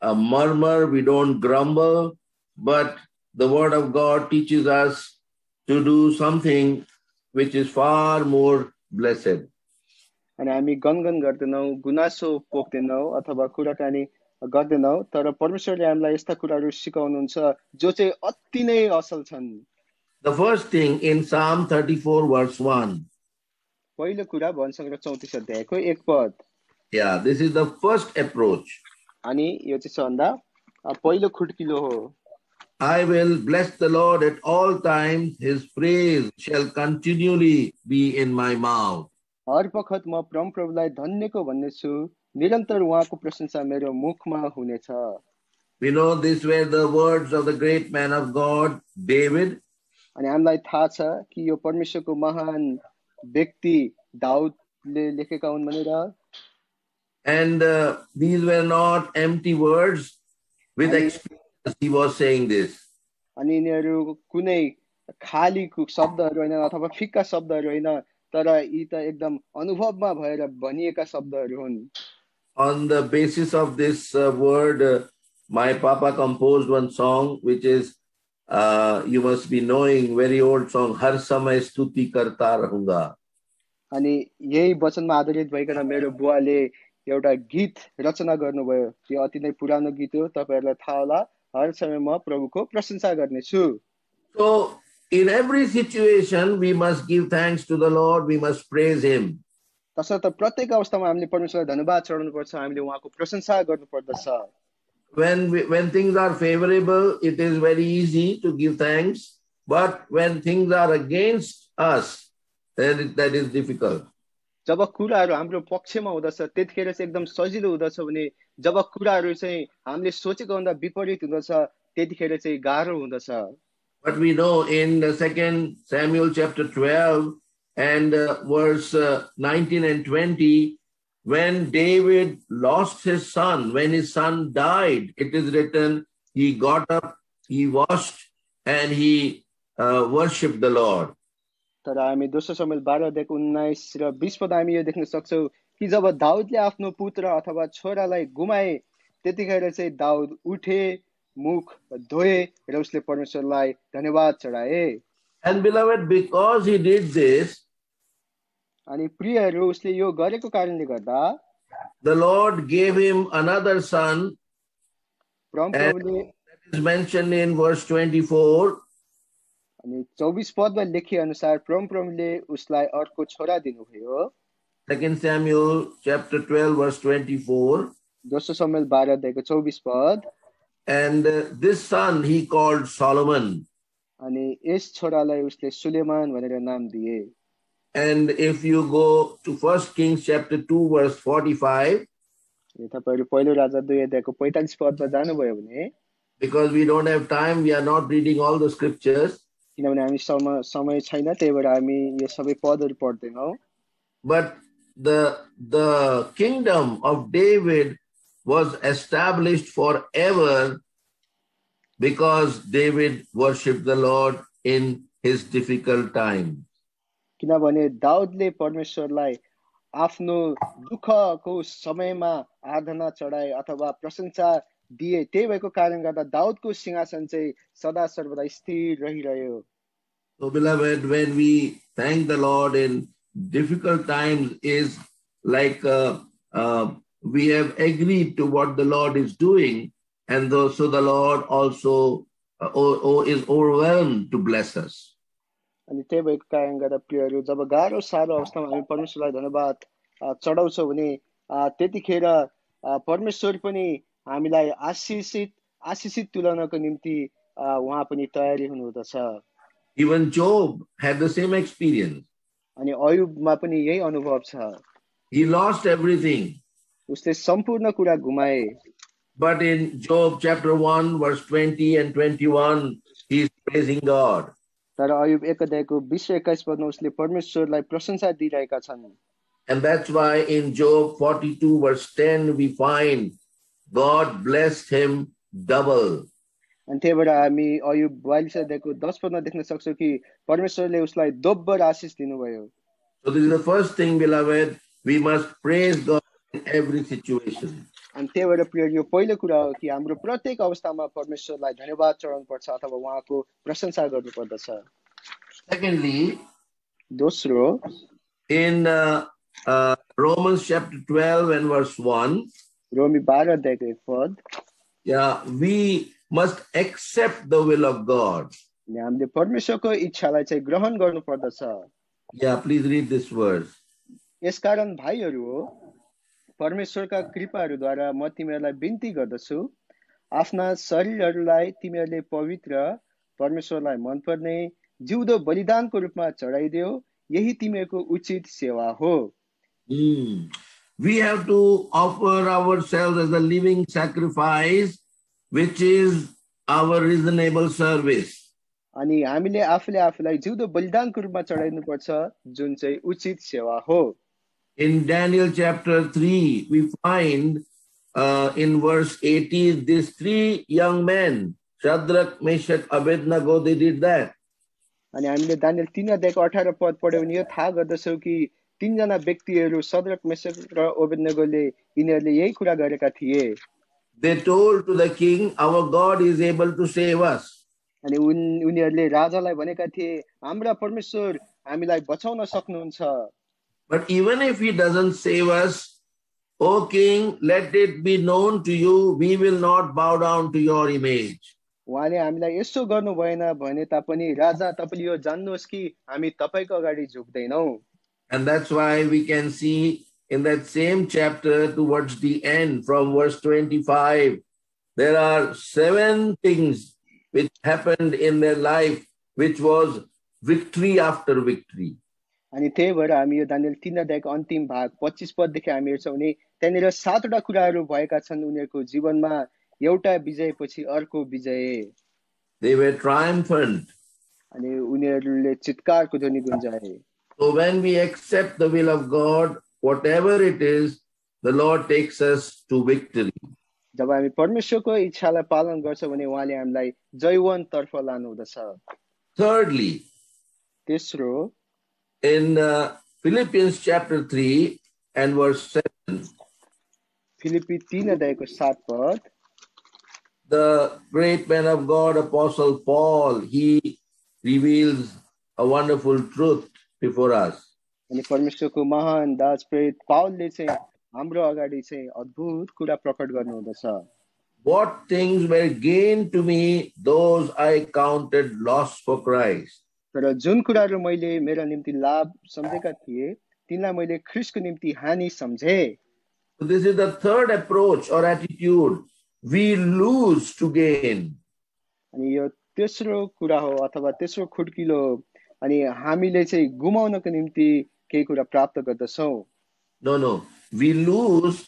murmur, we don't grumble, but the word of God teaches us to do something which is far more blessed. अनि हामी गनगन गर्दैनौँ, गुनासो पोख्दैनौँ अथवा कुराकानी गर्दैनौँ, तर परमेश्वरले हामीलाई यस्ता कुराहरू सिकाउनुहुन्छ जो चाहिँ अति नै असल छन्। The first thing in Psalm 34 verse 1. पहिलो कुरा भजन 34 अध्यायको 1 पद। Yeah, this is the first approach. अनि यो चाहिँ सबभन्दा पहिलो खुट्किलो हो। I will bless the Lord at all times, his praise shall continually be in my mouth. हर बखत म परमप्रभुलाई धन्यको भन्नेछु, निरन्तर उहाँको प्रशंसा मेरो मुखमा हुनेछ। We know these were the words of the great man of God, David. अनि हामीलाई थाहा छ कि यो परमेश्वरको महान व्यक्ति दाउदले लेखेका हुन् भनेर। And these were not empty words. With experience he was saying this. अनि यिनीहरू कुनै खाली शब्दहरू हैन अथवा फिक्का शब्दहरू हैन, तर यी त एकदम अनुभवमा भएर भनिएका शब्दहरू हुन्। On the basis of this word, my papa composed one song which is, you must be knowing, very old song, Har Samay Stuti Karta Rahunga. अनि यही वचनमा आधारित भइकन मेरो बुवाले एउटा गीत रचना गर्नुभयो। त्यो अति नै पुरानो गीत हो, तपाईहरुलाई थाहा होला। हर समय म प्रभुको प्रशंसा गर्नेछु। So in every situation we must give thanks to the Lord, we must praise him. तसर्थ प्रत्येक अवस्थामा हामीले परमेश्वरलाई धन्यवाद चढाउनु पर्छ, हामीले उहाँको प्रशंसा गर्नुपर्दछ। When things are favorable, it is very easy to give thanks, but when things are against us, then that is difficult. जब कुराहरू हाम्रो पक्षमा हुँदछ त्यतिखेर चाहिँ एकदम सजिलो हुँदछ भने जब कुराहरू चाहिँ हामीले सोचेको भन्दा विपरीत हुँदछ त्यतिखेर चाहिँ गाह्रो हुँदछ। But we know in the 2 Samuel chapter 12 and verse 19 and 20, when David lost his son, when his son died, it is written, he got up, he washed, and he worshipped the Lord. तर हामी दोस्रो शमूएल 12 अध्यायको 19 र 20 पद हामी यो देख्न सक्छौं कि जब दाउदले आफ्नो पुत्र अथवा छोरालाई गुमाए त्यतिखेर चाहिँ दाउद उठे, मुख धोए र उसले परमेश्वरलाई धन्यवाद चढाए। And beloved, because he did this, अनि प्रियहरू उसले यो गरेको कारणले गर्दा the Lord gave him another son, परमप्रभुले, that is mentioned in verse 24. अनि 24 पदमा लेखिए अनुसार परमप्रभुले उसलाई अर्को छोरा दिनुभयो। 2 Samuel chapter 12 verse 24. दोस्रो शमूएल 12 अध्यायको 24 पद। And this son he called Solomon. अनि यस छोरालाई उसले सुलेमान भनेर नाम दिए। And if you go to 1 Kings chapter 2 verse 45, यो तपाईहरु पहिलो राजा 2 अध्यायको 45 पदमा जानुभयो भने, because we don't have time, we are not reading all the scriptures. किनभने हामी समय छैन, त्यही भएर हामी यो सबै पदहरु पढ्दैनौं। But the kingdom of David was established forever because David worshipped the Lord in his difficult time. किनभने दाउदले परमेश्वरलाई आफ्नो दुःखको समयमा आराधना चढाए अथवा प्रशंसा दिए। त्यही भएको कारणले गर्दा दाउदको सिंहासन चाहिँ सदा सर्वदा स्थिर रहिरह्यो। So, beloved, when we thank the Lord in difficult times, is like we have agreed to what the Lord is doing, and so the Lord also is overwhelmed to bless us. अनि त्यही भएको कारणले गर्दा प्रियहरू, जब गाह्रो साह्रो अवस्थामा हामी परमेश्वरलाई धन्यवाद चढाउँछौँ भने त्यतिखेर परमेश्वर पनि हामीलाई आशिषित तुल्याउनको निम्ति उहाँ पनि तयारी हुनुहुँदछ। Even Job had the same experience. अनि अयुबमा पनि यही अनुभव छ। He lost everything. उसले सम्पूर्ण कुरा गुमाए। But in Job chapter 1, verse 20 and 21, he is praising God. तर अयुब 1 अध्यायको 20 र 21 पदमा उसले परमेश्वरलाई प्रशंसा दिइरहेका छन्। And that's why in Job 42, verse 10, we find God blessed him double. अनि त्यही भएर हामी अयुब 42 अध्यायको 10 पदमा देख्न सक्छौँ कि परमेश्वरले उसलाई दोब्बर आशिष दिनुभयो। So this is the first thing, beloved, we must praise God in every situation. अनि त्यही भएर प्रिय यो पहिलो कुरा हो कि हाम्रो प्रत्येक अवस्थामा परमेश्वरलाई धन्यवाद चढाउनु पर्छ अथवा उहाँको प्रशंसा गर्नु पर्दछ। Secondly, दोस्रो, in Romans chapter 12 and verse 1, रोमी 12 अध्यायको 1 पद, we must accept the will of God. अनि हामीले परमेश्वरको इच्छालाई चाहिँ ग्रहण गर्नु पर्दछ। Please read this verse. यसकारण भाइहरू हो, परमेश्वरका कृपाहरूद्वारा म तिमीहरूलाई बिन्ती गर्दछु, आफ्ना शरीरहरूलाई तिमीहरूले पवित्र, परमेश्वरलाई मनपर्ने जिउँदो बलिदानको रूपमा चढाइदेऊ, यही तिमीहरूको उचित सेवा हो। We have to offer ourselves as a living sacrifice, which is our reasonable service. अनि हामीले आफूले आफूलाई जिउँदो बलिदानको रूपमा चढाइदिनु पर्छ, जुन चाहिँ उचित सेवा हो। In Daniel chapter 3, we find in verse 18, these three young men, Shadrach, Meshach, Abednego, they did that. अनि हामीले दानियल 3 अध्यायको 18 पद पढ्यौं भने यो थाहा गर्दछौं कि तीनजना व्यक्तिहरू सद्रक, मेशक र अबेदनगोले यिनीहरूले यही कुरा गरेका थिए। They told to the king, our God is able to save us. अनि उनीहरूले राजालाई भनेका थिए, हाम्रा परमेश्वर हामीलाई बचाउन सक्नुहुन्छ। But even if he doesn't save us, O king, let it be known to you, we will not bow down to your image. उहाँले हामीलाई यसो गर्नु भएन भने तापनि राजा तपाईले यो जान्नुहोस् कि हामी तपाईको अगाडि झुक्दैनौं। And that's why we can see in that same chapter towards the end from verse 25, there are 7 things which happened in their life, which was victory after victory. अनि त्यही भएर हामी यो दानियल 3 अध्यायको अन्तिम भाग 25 पददेखि हामी हेर्छौं भने त्यहाँनिर 7 वटा कुराहरू भएका छन् उनीहरूको जीवनमा, एउटा विजयपछि अर्को विजय। They were triumphant. अनि उनीहरूले चित्कारको ध्वनि गुन्जाए। So when we accept the will of God, whatever it is, the Lord takes us to victory. जब हामी परमेश्वरको इच्छालाई पालन गर्छौं भने उहाँले हामीलाई जयवन तर्फ लानुहुँदछ। Thirdly, तेस्रो, in Philippians chapter 3 and verse 7, फिलिप्पी 3 अध्यायको 7 पद, the great man of God, Apostle Paul, he reveals a wonderful truth before us. अनि परमेश्वरको महान दास प्रेरित पाउलले चाहिँ हाम्रो अगाडि चाहिँ अद्भुत कुरा प्रकट गर्नुहुँदछ। What things were gained to me, those I counted loss for Christ. तर जुन कुराहरू मैले मेरा निम्ति लाभ सम्झेका थिए तिनलाई मैले ख्रीष्टको निम्ति हानि सम्झे। So this is the third approach or attitude. We lose to gain. अनि यो तेस्रो कुरा हो अथवा तेस्रो खुड्किलो हो। अनि हामीले चाहिँ गुमाउनको निम्ति केही कुरा प्राप्त गर्दछौं। No. We lose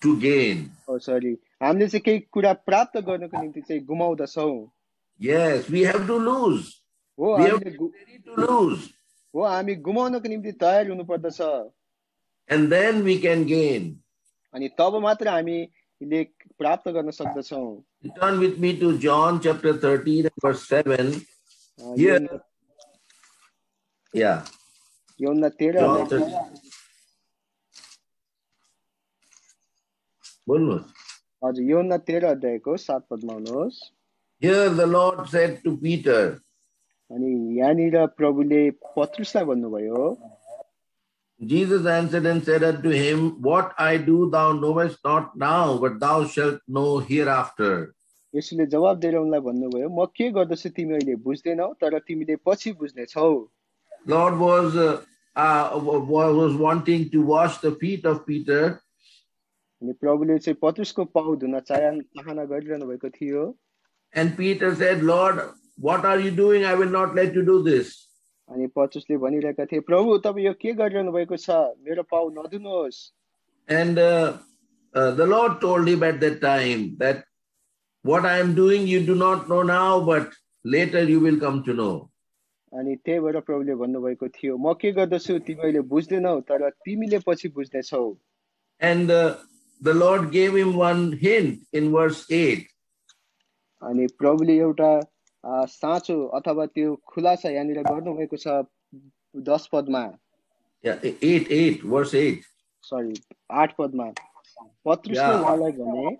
to gain. हामीले चाहिँ केही कुरा प्राप्त गर्नको निम्ति चाहिँ गुमाउँदछौं। Yes, we have to lose. हो We have to be ready to lose. हो हामी गुमाउनको निम्ति तयार हुनु पर्दछ। And then we can gain. अनि तब मात्र हामीले प्राप्त गर्न सक्दछौं। Turn with me to John chapter 13 verse 7. Here, यूहन्ना 13 John 13. बोल्नु हजुर यूहन्ना 13 अध्यायको 7 पदमा आउनुहोस्। Here the Lord said to Peter, अनि यहाँनिर प्रभुले पत्रुसलाई भन्नुभयो, Jesus answered and said unto him, What I do thou knowest not now, but thou shalt know hereafter. यसुले जवाब दिएर उनलाई भन्नुभयो, म के गर्दछु तिमी अहिले बुझ्दैनौ, तर तिमीले पछि बुझ्नेछौ। Lord was wanting to wash the feet of Peter. अनि प्रभुले चाहिँ पत्रुसको पाउ धुन चाहना गरिरहनु भएको थियो। And Peter said, Lord, what are you doing? I will not let you do this. अनि पत्रुसले भनिरहेका थिए, प्रभु तपाईँ यो के गरिरहनु भएको छ, मेरो पाउ नधुनुहोस्। And the Lord told him at that time that what I am doing you do not know now, but later you will come to know. अनि त्यही भएर प्रभुले भन्नुभएको थियो, म के गर्दछु तिमीले बुझ्दैनौ, तर तिमीले पछि बुझ्नेछौ। And the Lord gave him one hint in verse 8. अनि प्रभुले एउटा साँचो अथवा त्यो खुलासा यहाँनिर गर्नुभएको छ 10 पदमा। Yeah, 8, verse 8. सरी 8 पदमा पत्रुसले उहाँलाई भने,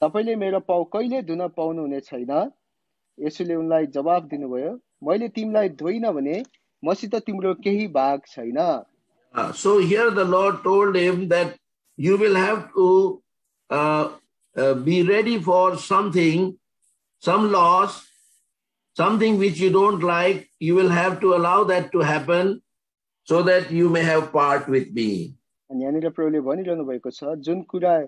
तपाईले मेरो पाउ कहिले धुन पाउनुहुने छैन। यसुले उनलाई जवाब दिनुभयो, मैले तिमीलाई धोइन भने मसित तिम्रो केही भाग छैन। So here the Lord told him that you will have to be ready for something, some loss, something which you don't like. You will have to allow that to happen so that you may have part with me. अनि यहाँनिर प्रभुले भनिरहनु भएको छ, जुन कुरा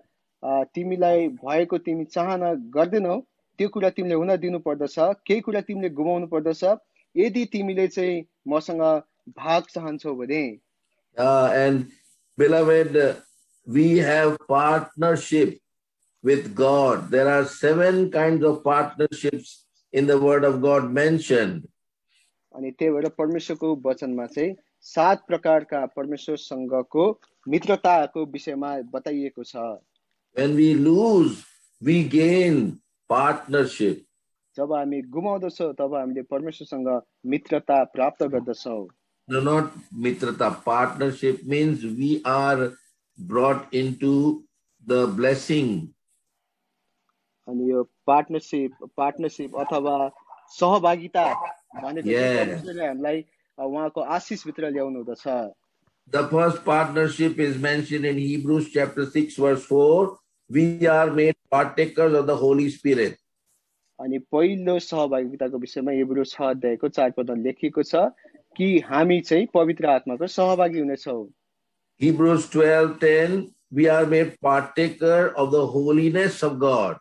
तिमीलाई भएको तिमी चाहना गर्दैनौ त्यो कुरा तिमीले हुन दिनु पर्दछ, केही कुरा तिमीले गुमाउनु पर्दछ यदि तिमीले चाहिँ मसँग भाग चाहन्छौ भने। And beloved, we have partnership with God. There are 7 kinds of partnerships in the Word of God mentioned. अनि त्यही भएर परमेश्वरको वचनमा चाहिँ 7 प्रकारका परमेश्वरसँगको मित्रताको विषयमा बताइएको छ। When we lose, we gain partnership. जब हामी गुमाउँदछौँ तब हामीले परमेश्वरसँग मित्रता प्राप्त गर्दछौँ। No, not mitrata. Partnership means we are brought into the blessing. अनि यो पार्टनरशिप अथवा सहभागिता भनेको चाहिँ परमेश्वरले हामीलाई उहाँको आशीष भित्र ल्याउनु हुँदछ। The first partnership is mentioned in Hebrews chapter 6 verse 4. We are made partakers of the Holy Spirit. अनि पहिलो सहभागिताको विषयमा हिब्रू 6 अध्यायको 4 पदमा लेखिएको छ कि हामी चाहिँ पवित्र आत्माको सहभागी हुनेछौँ। Hebrews 12:10, we are made partaker of the holiness of God.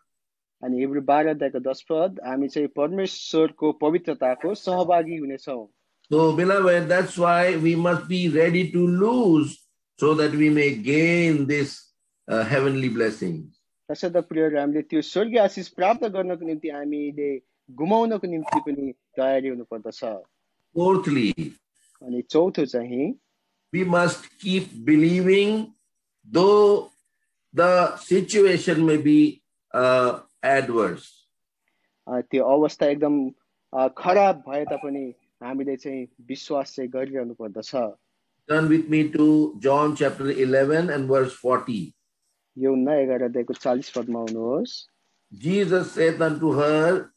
अनि हिब्रू 12 अध्यायको 10 पद हामी चाहिँ परमेश्वरको पवित्रताको सहभागी हुनेछौँ। So beloved, that's why we must be ready to lose so that we may gain this heavenly blessings. त्यसैले त प्रियहरू हामीले त्यो स्वर्गीय आशीष प्राप्त गर्नको निम्ति हामीले गुमाउनको निम्ति पनि तयारी हुनु पर्दछ। Fourthly, अनि चौथो चाहिँ we must keep believing though the situation may be adverse. त्यो अवस्था एकदम खराब भए तापनि हामीले चाहिँ विश्वास चाहिँ गरिरहनु पर्दछ। Turn with me to John chapter 11 and verse 40. यूहन्ना 11 अध्यायको 40 पदमा आउनुहोस्। Jesus said unto her,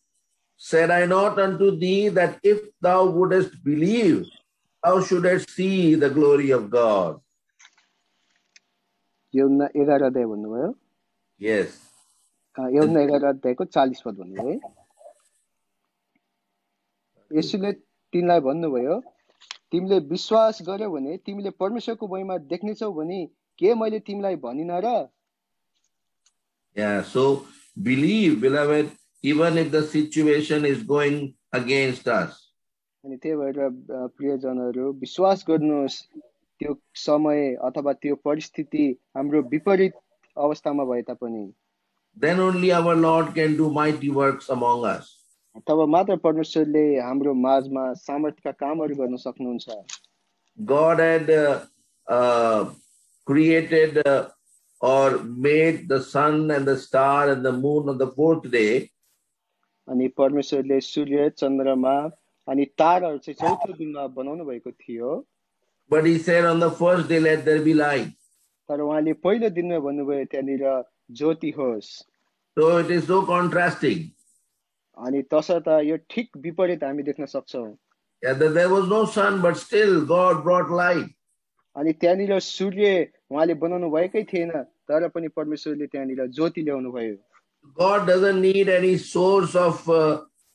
Said I not unto thee that if thou wouldest believe, thou shouldest see the glory of God? यूहन्ना 11 अध्याय भन्नुभयो। Yes. यूहन्ना 11 अध्यायको 40 पद भन्नुभयो। यसुले तिनलाई भन्नुभयो, तिमीले विश्वास गर्यौ भने तिमीले परमेश्वरको महिमा देख्नेछौ भने के मैले तिमीलाई भनिन र? Yeah, so believe, beloved, even if the situation is going against us. अनि त्यही भएर प्रियजनहरू विश्वास गर्नुहोस्, त्यो समय अथवा त्यो परिस्थिति हाम्रो विपरीत अवस्थामा भए तापनि Then only our Lord can do mighty works among us. तब मात्र परमेश्वरले हाम्रो माझमा सामर्थ्यका कामहरू गर्न सक्नुहुन्छ। God had created or made the sun and the star and the moon on the 4th day. अनि परमेश्वरले सूर्य चन्द्रमा अनि ताराहरू चाहिँ चौथो दिनमा बनाउनु भएको थियो। But he said on the first day let there be light. तर उहाँले पहिलो दिनमा भन्नुभयो त्यहाँनिर ज्योति होस्। So it is so contrasting. अनि तसर्थ यो ठिक विपरीत हामी देख्न सक्छौँ। Yeah, that there was no sun, but still God brought light. अनि त्यहाँनिर सूर्य उहाँले बनाउनु भएकै थिएन, तर पनि परमेश्वरले त्यहाँनिर ज्योति ल्याउनु भयो। God doesn't need any source of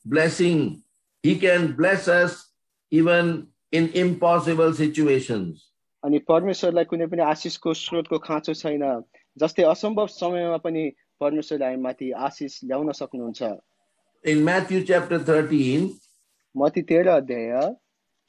blessing. He can bless us even in impossible situations. अनि परमेश्वरलाई कुनै पनि आशिषको स्रोतको खाँचो छैन। जस्तै असम्भव समयमा पनि परमेश्वरले हामी माथि आशिष ल्याउन सक्नुहुन्छ। In Matthew chapter 13 मत्ती 13 अध्याय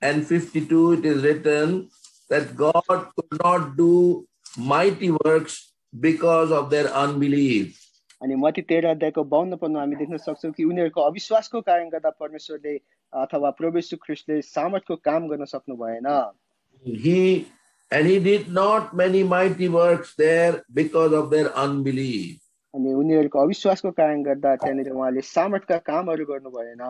and 52 it is written that God could not do mighty works because of their unbelief. अनि मत्ती 13 अध्यायको 52 पदमा हामी देख्न सक्छौँ कि उनीहरूको अविश्वासको कारण गर्दा परमेश्वरले अथवा प्रभु यीशु ख्रीष्टले सामर्थको काम गर्न सक्नु भएन। He did not many mighty works there because of their unbelief. अनि उनीहरूको अविश्वासको कारण गर्दा त्यहाँनिर उहाँले सामर्थका कामहरू गर्नु भएन।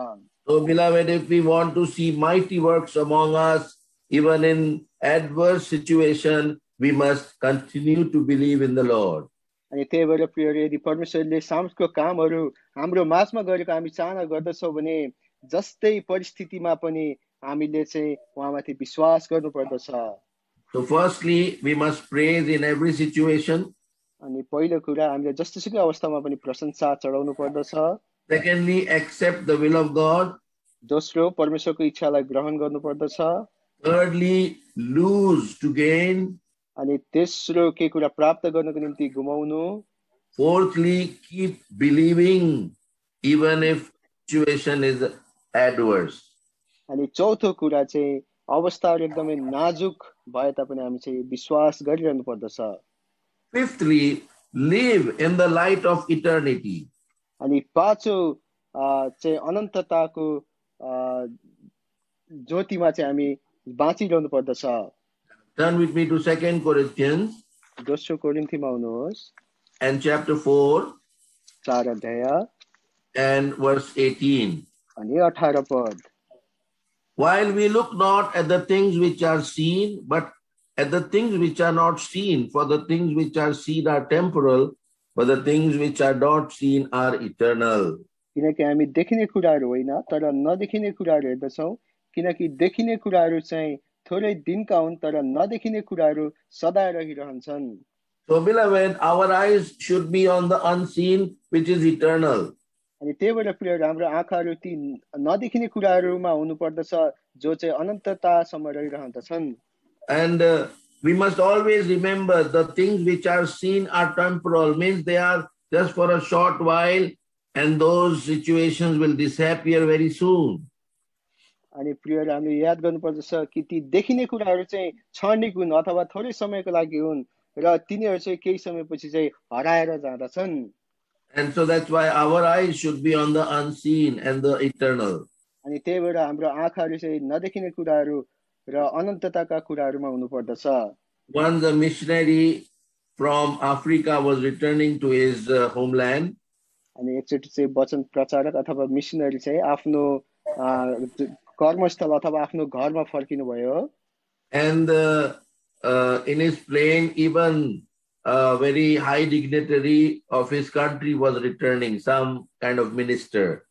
So beloved, if we want to see mighty works among us, even in adverse situation, we must continue to believe in the Lord. अनि त्यही भएर प्रिय, यदि परमेश्वरले सामर्थको कामहरू हाम्रो माझमा गरेको हामी चाहना गर्दछौँ भने जस्तै परिस्थितिमा पनि हामीले चाहिँ उहाँमाथि विश्वास गर्नुपर्दछ। So firstly, we must praise in every situation. अनि पहिलो कुरा हामीले जस्तोसुकै अवस्थामा पनि प्रशंसा चढाउनु पर्दछ। Secondly, accept the will of God. दोस्रो, परमेश्वरको इच्छालाई ग्रहण गर्नुपर्दछ। Thirdly, lose to gain. अनि तेस्रो के कुरा प्राप्त गर्नको निम्ति गुमाउनु। Fourthly, keep believing even if situation is adverse. अनि चौथो कुरा चाहिँ अवस्थाहरू एकदमै नाजुक भए तापनि हामी चाहिँ विश्वास गरिरहनु पर्दछ। Fifthly, live in the light of eternity. अनि पाँचौं चाहिँ अनन्तताको ज्योतिमा चाहिँ हामी बाँचिरहनु पर्दछ। Turn with me to 2 Corinthians. दोस्रो कोरिन्थीमा आउनुहोस् And chapter 4 4 अध्याय and verse 18. अनि 18 पद। While we look not at the things which are seen, but at the things which are not seen, for the things which are seen are temporal, but the things which are not seen are eternal. किनकि हामी देखिने कुराहरू होइन तर नदेखिने कुराहरू हेर्दछौँ, किनकि देखिने कुराहरू चाहिँ थोरै दिनका हुन् तर नदेखिने कुराहरू सदा रहिरहन्छन्। So beloved, our eyes should be on the unseen, which is eternal. अनि त्यही भएर प्रिय, हाम्रो आँखाहरू ती नदेखिने कुराहरूमा हुनुपर्दछ जो चाहिँ अनन्ततासम्म रहिरहन्छन्। And we must always remember the things which are seen are temporal, means they are just for a short while and those situations will disappear very soon. अनि प्रिय, हामीले याद गर्नुपर्दछ कि ती देखिने कुराहरू चाहिँ क्षणिक हुन् अथवा थोरै समयको लागि हुन् र तिनीहरू चाहिँ केही समयपछि चाहिँ हराएर जाँदछन्। And so that's why our eyes should be on the unseen and the eternal. अनि त्यही भएर हाम्रो आँखाहरू चाहिँ नदेखिने कुराहरू र अनन्तताका कुराहरूमा हुनुपर्दछ। Once a missionary from Africa was returning to his homeland. अनि एकचोटि चाहिँ वचन प्रचारक अथवा मिशनरी चाहिँ आफ्नो कर्मस्थल अथवा आफ्नो घरमा फर्किनु भयो। And in his plane, even a very high dignitary of his country was returning, some kind of minister.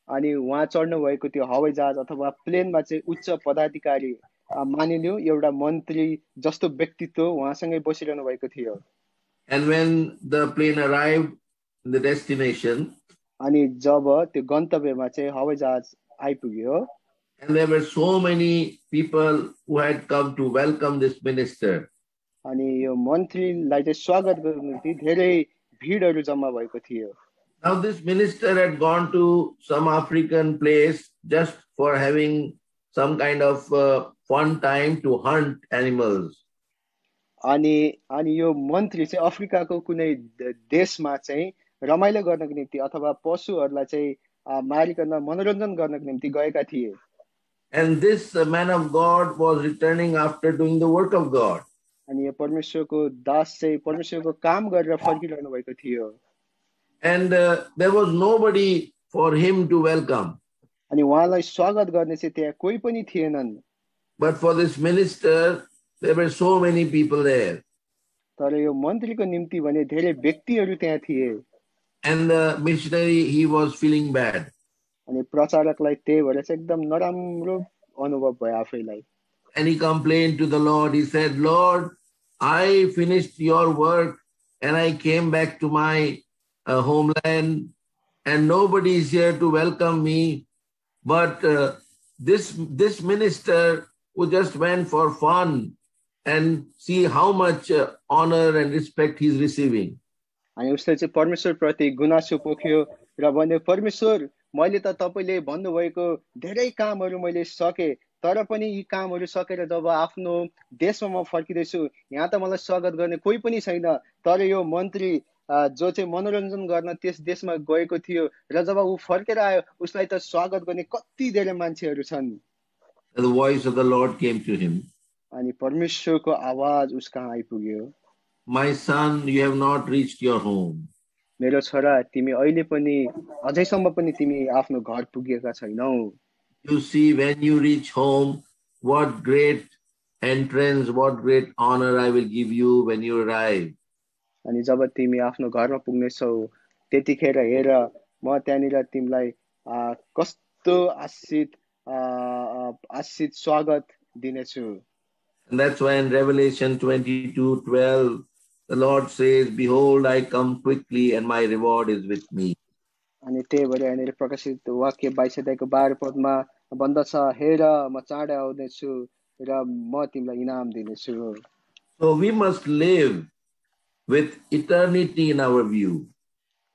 अनि उहाँ चढ्नु भएको त्यो हवाई जहाज अथवा प्लेनमा चाहिँ उच्च पदाधिकारी मानिलियो एउटा मन्त्री जस्तो व्यक्तित्व उहाँसँगै बसिरहनु भएको थियो। And when the plane arrived in the destination, अनि जब त्यो गन्तव्यमा चाहिँ हवाई जहाज आइपुग्यो, and there were so many people who had come to welcome this minister. अनि यो मन्त्रीलाई चाहिँ स्वागत गर्नको निम्ति धेरै भिडहरू जम्मा भएको थियो। Now this minister had gone to some African place just for having some kind of fun time to hunt animals. अनि यो मन्त्री चाहिँ अफ्रिकाको कुनै देशमा चाहिँ रमाइलो गर्नको निम्ति अथवा पशुहरूलाई चाहिँ मारिकन मनोरञ्जन गर्नको निम्ति गएका थिए। And this man of God was returning after doing the work of God. अनि यो परमेश्वरको दास चाहिँ परमेश्वरको काम गरेर फर्किरहनु भएको थियो। And there was nobody for him to welcome. अनि उहाँलाई स्वागत गर्ने चाहिँ त्यहाँ कोही पनि थिएनन्। But for this minister, there were so many people there. तर यो मन्त्रीको निम्ति भने धेरै व्यक्तिहरू त्यहाँ थिए And the missionary, he was feeling bad. अनि प्रचारकलाई त्यही भएर चाहिँ एकदम नराम्रो अनुभव भयो आफैलाई And he complained to the Lord. He said, Lord, I finished your work and I came back to my homeland and nobody is here to welcome me. But this minister who just went for fun and see how much honor and respect he's receiving. अनि उसले चाहिँ परमेश्वरप्रति गुनासो पोख्यो र भन्यो परमेश्वर मैले त तपाईले भन्नुभएको धेरै कामहरू मैले सके तर पनि यी कामहरू सकेर जब आफ्नो देशमा म फर्किदैछु यहाँ त मलाई स्वागत गर्ने कोही पनि छैन तर यो मन्त्री जो चाहिँ मनोरञ्जन गर्न त्यस देशमा गएको थियो र जब ऊ फर्केर आयो उसलाई त स्वागत गर्ने कति धेरै मान्छेहरू छन् The voice of the Lord came to him. अनि परमेश्वरको आवाज उसकहाँ आइपुग्यो My son, you have not reached your home. मेरो छोरा तिमी अहिले पनि अझैसम्म पनि तिमी आफ्नो घर पुगेका छैनौ You see, when you reach home, what great entrance, what great honor I will give you when you arrive. अनि जब तिमी आफ्नो घरमा पुग्नेछौ त्यतिखेर हेर म त्यहाँनिर तिमीलाई कस्तो आशिष स्वागत दिनेछु And that's why in Revelation 22:12, the Lord says, Behold, I come quickly and my reward is with me. अनि त्यही भएर यहाँनिर प्रकाशित वाक्य 22 अध्यायको 12 पदमा भन्दछ हेर म चाँडै आउँदैछु र म तिमीलाई इनाम दिनेछु So we must live with eternity in our view.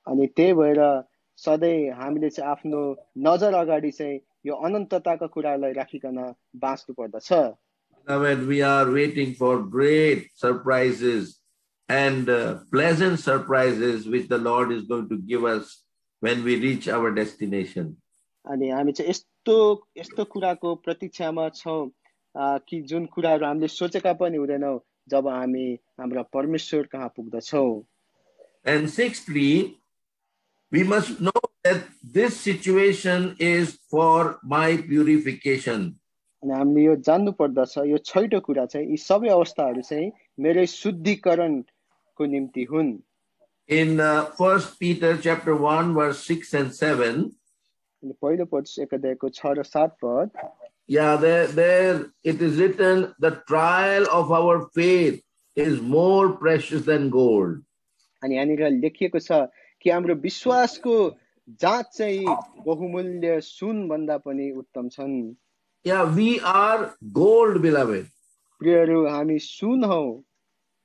अनि त्यही भएर सधैँ हामीले चाहिँ आफ्नो नजर अगाडि चाहिँ यो अनन्तताका कुरालाई राखिकन बाँच्नु पर्दछ Beloved, we are waiting for great surprises and pleasant surprises which the Lord is going to give us when we reach our destination. अनि हामी चाहिँ यस्तो कुराको प्रतीक्षामा छौं कि जुन कुराहरू हामीले सोचेका पनि हुँदैनौं जब हामी हाम्रा परमेश्वर कहाँ पुग्दछौं And sixthly, we must know that this situation is for my purification. अनि हामीले यो जान्नु पर्दछ यो छैटौं कुरा चाहिँ यी सबै अवस्थाहरू चाहिँ मेरो शुद्धिकरणको निम्ति हुन् In 1 Peter chapter 1 verse 6 and 7, पहिलो पद 1 अध्यायको 6 र 7 पद there it is written, the trial of our faith is more precious than gold. अनि यहाँनिर लेखिएको छ कि हाम्रो विश्वासको जाँच चाहिँ बहुमूल्य सुन भन्दा पनि उत्तम छन् Yeah, we are gold, beloved. प्रियहरू हामी सुन हौ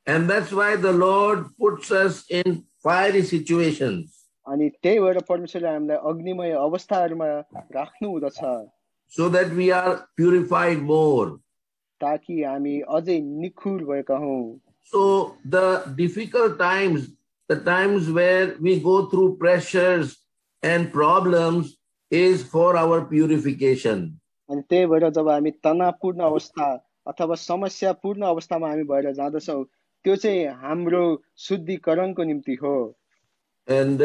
And that's why the Lord puts us in fiery situations. अनि त्यही भएर परमेश्वरले हामीलाई अग्निमय अवस्थाहरूमा राख्नु हुँदछ So that we are purified more. ताकि हामी अझै निखुर भएका हौं So the difficult times, the times where we go through pressures and problems is for our purification. अनि त्यही भएर जब हामी तनावपूर्ण अवस्था अथवा समस्यापूर्ण अवस्थामा हामी भएर जाँदछौं त्यो चाहिँ हाम्रो शुद्धिकरणको निम्ति हो And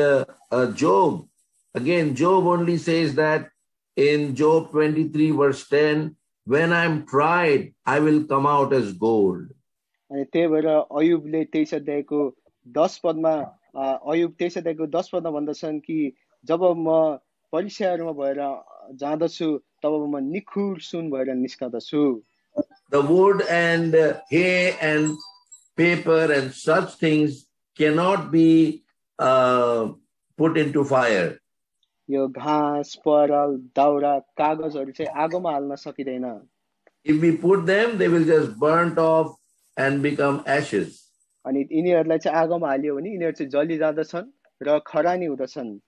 Job only says that in Job 23 verse 10, when I'm tried, I will come out as gold. अनि त्यही भएर अयुबले 23 अध्यायको 10 पदमा अयुब 23 अध्यायको 10 पदमा भन्दछन् कि जब म परीक्षाहरूमा भएर जाँदछु तब म निखुर सुन भएर निस्कँदछु The wood and hay and paper and such things cannot be put into fire. यो घाँस पराल दाउरा कागजहरू चाहिँ आगोमा हाल्न सकिदैन If we put them, they will just burnt off and become ashes. अनि यिनीहरूलाई चाहिँ आगोमा हालियो भने यिनीहरू चाहिँ जलि जाँदछन् र खरानी हुँदछन्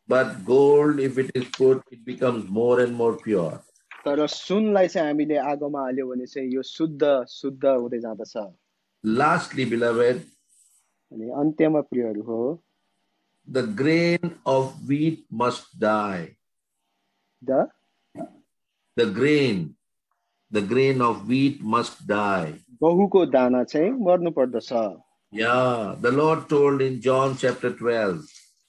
But gold, if it is put, it becomes more and more pure. तर सुनलाई चाहिँ हामीले आगोमा हाल्यो भने चाहिँ यो शुद्ध हुँदै जाँदछ Lastly, beloved, अनि अन्त्यमा प्रियहरू हो the grain of wheat must die. The grain of wheat must die. गहुँको दाना चाहिँ मर्नु पर्दछ Yeah, the Lord told in John chapter 12.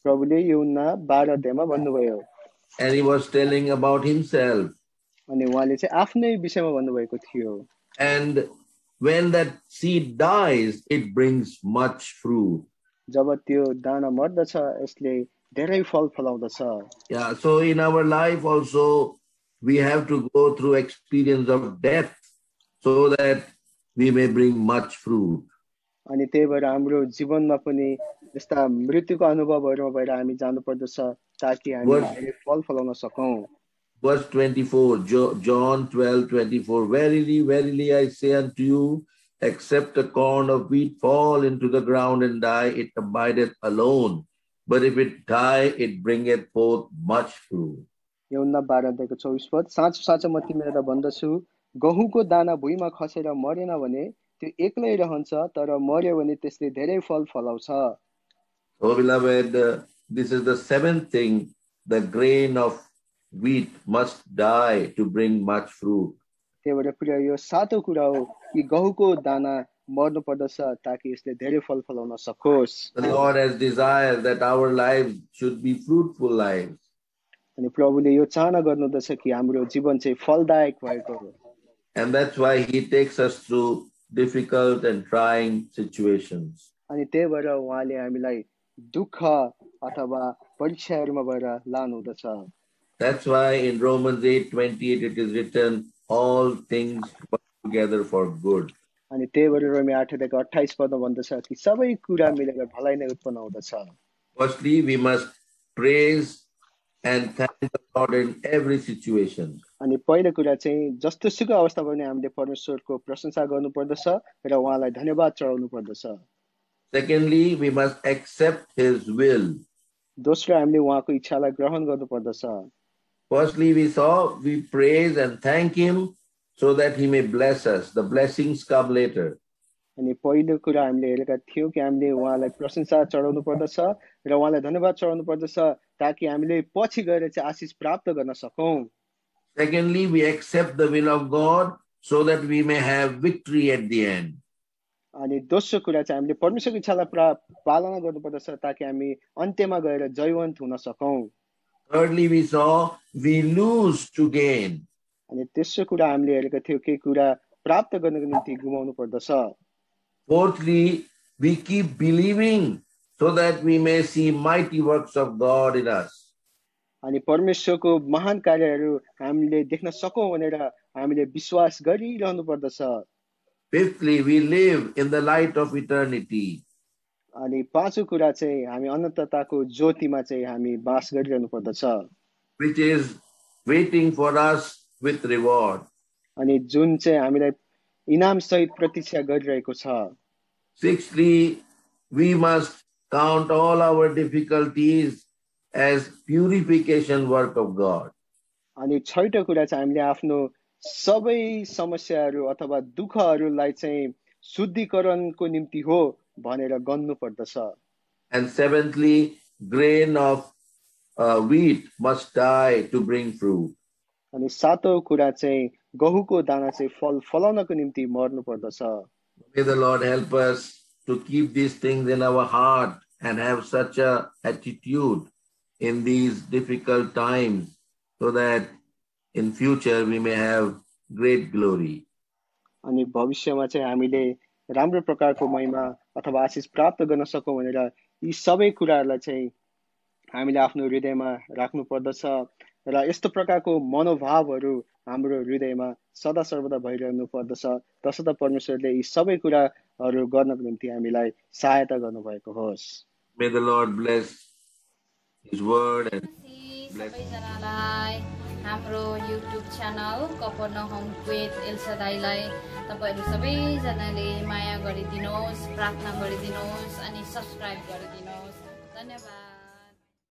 प्रभुले यूहन्ना 12 अध्यायमा भन्नुभयो And he was telling about himself. अनि उहाँले चाहिँ आफ्नै विषयमा भन्नुभएको थियो And when that seed dies, it brings much fruit. जब त्यो दाना मर्दछ यसले धेरै फल फलाउँदछ. Yeah, so in our life also, we have to go through experience of death so that we may bring much fruit. अनि त्यही भएर हाम्रो जीवनमा पनि यस्ता मृत्युको अनुभवहरूमा भएर हामी जानु पर्दछ ताकि हामी धेरै फल फलाउन सकौं. Verse 24, John 12:24. Verily, verily, I say unto you, except a corn of wheat fall into the ground and die, it abideth alone. But if it die, it bringeth forth much fruit. यूहन्ना 12:24 साँचो साँचो म तिमीलाई भन्दछु गहुँको दाना भुइँमा खसेर मरेन भने त्यो एक्लै रहन्छ तर मर्यो भने त्यसले धेरै फल फलाउँछ. So beloved, this is the seventh thing. The grain of wheat must die to bring much fruit. त्यही भएर प्रिय यो सातौं कुरा हो कि गहुँको दाना मर्नु पर्दछ ताकि यसले धेरै फल फलाउन सकोस्. The Lord has desired that our lives should be fruitful lives. अनि प्रभुले यो चाहना गर्नुहुँदछ कि हाम्रो जीवन चाहिँ फलदायक भएको हो. And that's why he takes us through difficult and trying situations. अनि त्यही भएर उहाँले हामीलाई दुःख अथवा परीक्षाहरूमा भएर लानुहुँदछ. That's why in Romans 8:28 it is written, all things work together for good. अनि त्यही भएर रोमी 8:28 पदमा भन्दछ कि सबै कुरा मिलेर भलाइ नै उत्पन्न हुँदछ. Firstly, we must praise and thank the Lord in every situation. अनि पहिलो कुरा चाहिँ जस्तो सुकै अवस्था पनि हामीले परमेश्वरको प्रशंसा गर्नुपर्दछ र उहाँलाई धन्यवाद चढाउनु पर्दछ. Secondly, we must accept his will. दोस्रो हामीले उहाँको इच्छालाई ग्रहण गर्नुपर्दछ. Firstly, we praise and thank him so that he may bless us. The blessings come later. अनि पहिलो कुरा हामीले हेरेका थियौं कि हामीले उहाँलाई प्रशंसा चढाउनु पर्दछ र उहाँलाई धन्यवाद चढाउनु पर्दछ ताकि हामीले पछि गएर चाहिँ आशीष प्राप्त गर्न सकौं. Secondly, we accept the will of God so that we may have victory at the end. अनि दोस्रो कुरा चाहिँ हामीले परमेश्वरको इच्छालाई पालना गर्नुपर्दछ ताकि हामी अन्त्यमा गएर जयवन्त हुन सकौं. Thirdly, we lose to gain. अनि तेस्रो कुरा हामीले हेरेका थियौं के कुरा प्राप्त गर्नको निम्ति गुमाउनु पर्दछ. Fourthly, we keep believing so that we may see mighty works of God in us. अनि परमेश्वरको महान कार्यहरू हामीले देख्न सकौं भनेर हामीले विश्वास गरिरहनु पर्दछ. Fifthly, we live in the light of eternity. अनि पाँचौं कुरा चाहिँ हामी अनन्तताको ज्योतिमा चाहिँ हामी बास गरिरहनु पर्दछ. Which is waiting for us with reward. अनि जुन चाहिँ हामीलाई इनाम सहित प्रतीक्षा गरिरहेको छ. Sixthly, we must count all our difficulties as purification work of God. अनि छैटौं कुरा चाहिँ हामीले आफ्नो सबै समस्याहरू अथवा दुःखहरूलाई चाहिँ शुद्धिकरणको निम्ति हो भनेर गन्नु पर्दछ. And seventhly, grain of wheat must die to bring fruit. अनि सातौं कुरा चाहिँ गहुँको दाना चाहिँ फल फलाउनको निम्ति मर्नु पर्दछ. May the Lord help us to keep these things in our heart and have such a attitude in these difficult times so that in future we may have great glory. अनि भविष्यमा चाहिँ हामीले राम्रो प्रकारको महिमा अथवा आशीष प्राप्त गर्न सकौं भनेर यी सबै कुराहरूलाई चाहिँ हामीले आफ्नो हृदयमा राख्नु पर्दछ र यस्तो प्रकारको मनोभावहरू हाम्रो हृदयमा सदा सर्वदा भइरहनु पर्दछ तसर्थ परमेश्वरले यी सबै कुराहरू गर्नको निम्ति हामीलाई सहायता गर्नुभएको होस्. May the Lord bless his word and सबैजनालाई हाम्रो युट्युब च्यानल कफरनहुम विथ एल्सादाईलाई तपाईहरु सबैजनाले माया गरिदिनुहोस्, प्रार्थना गरिदिनुहोस् अनि सब्स्क्राइब गरिदिनुहोस्. धन्यवाद.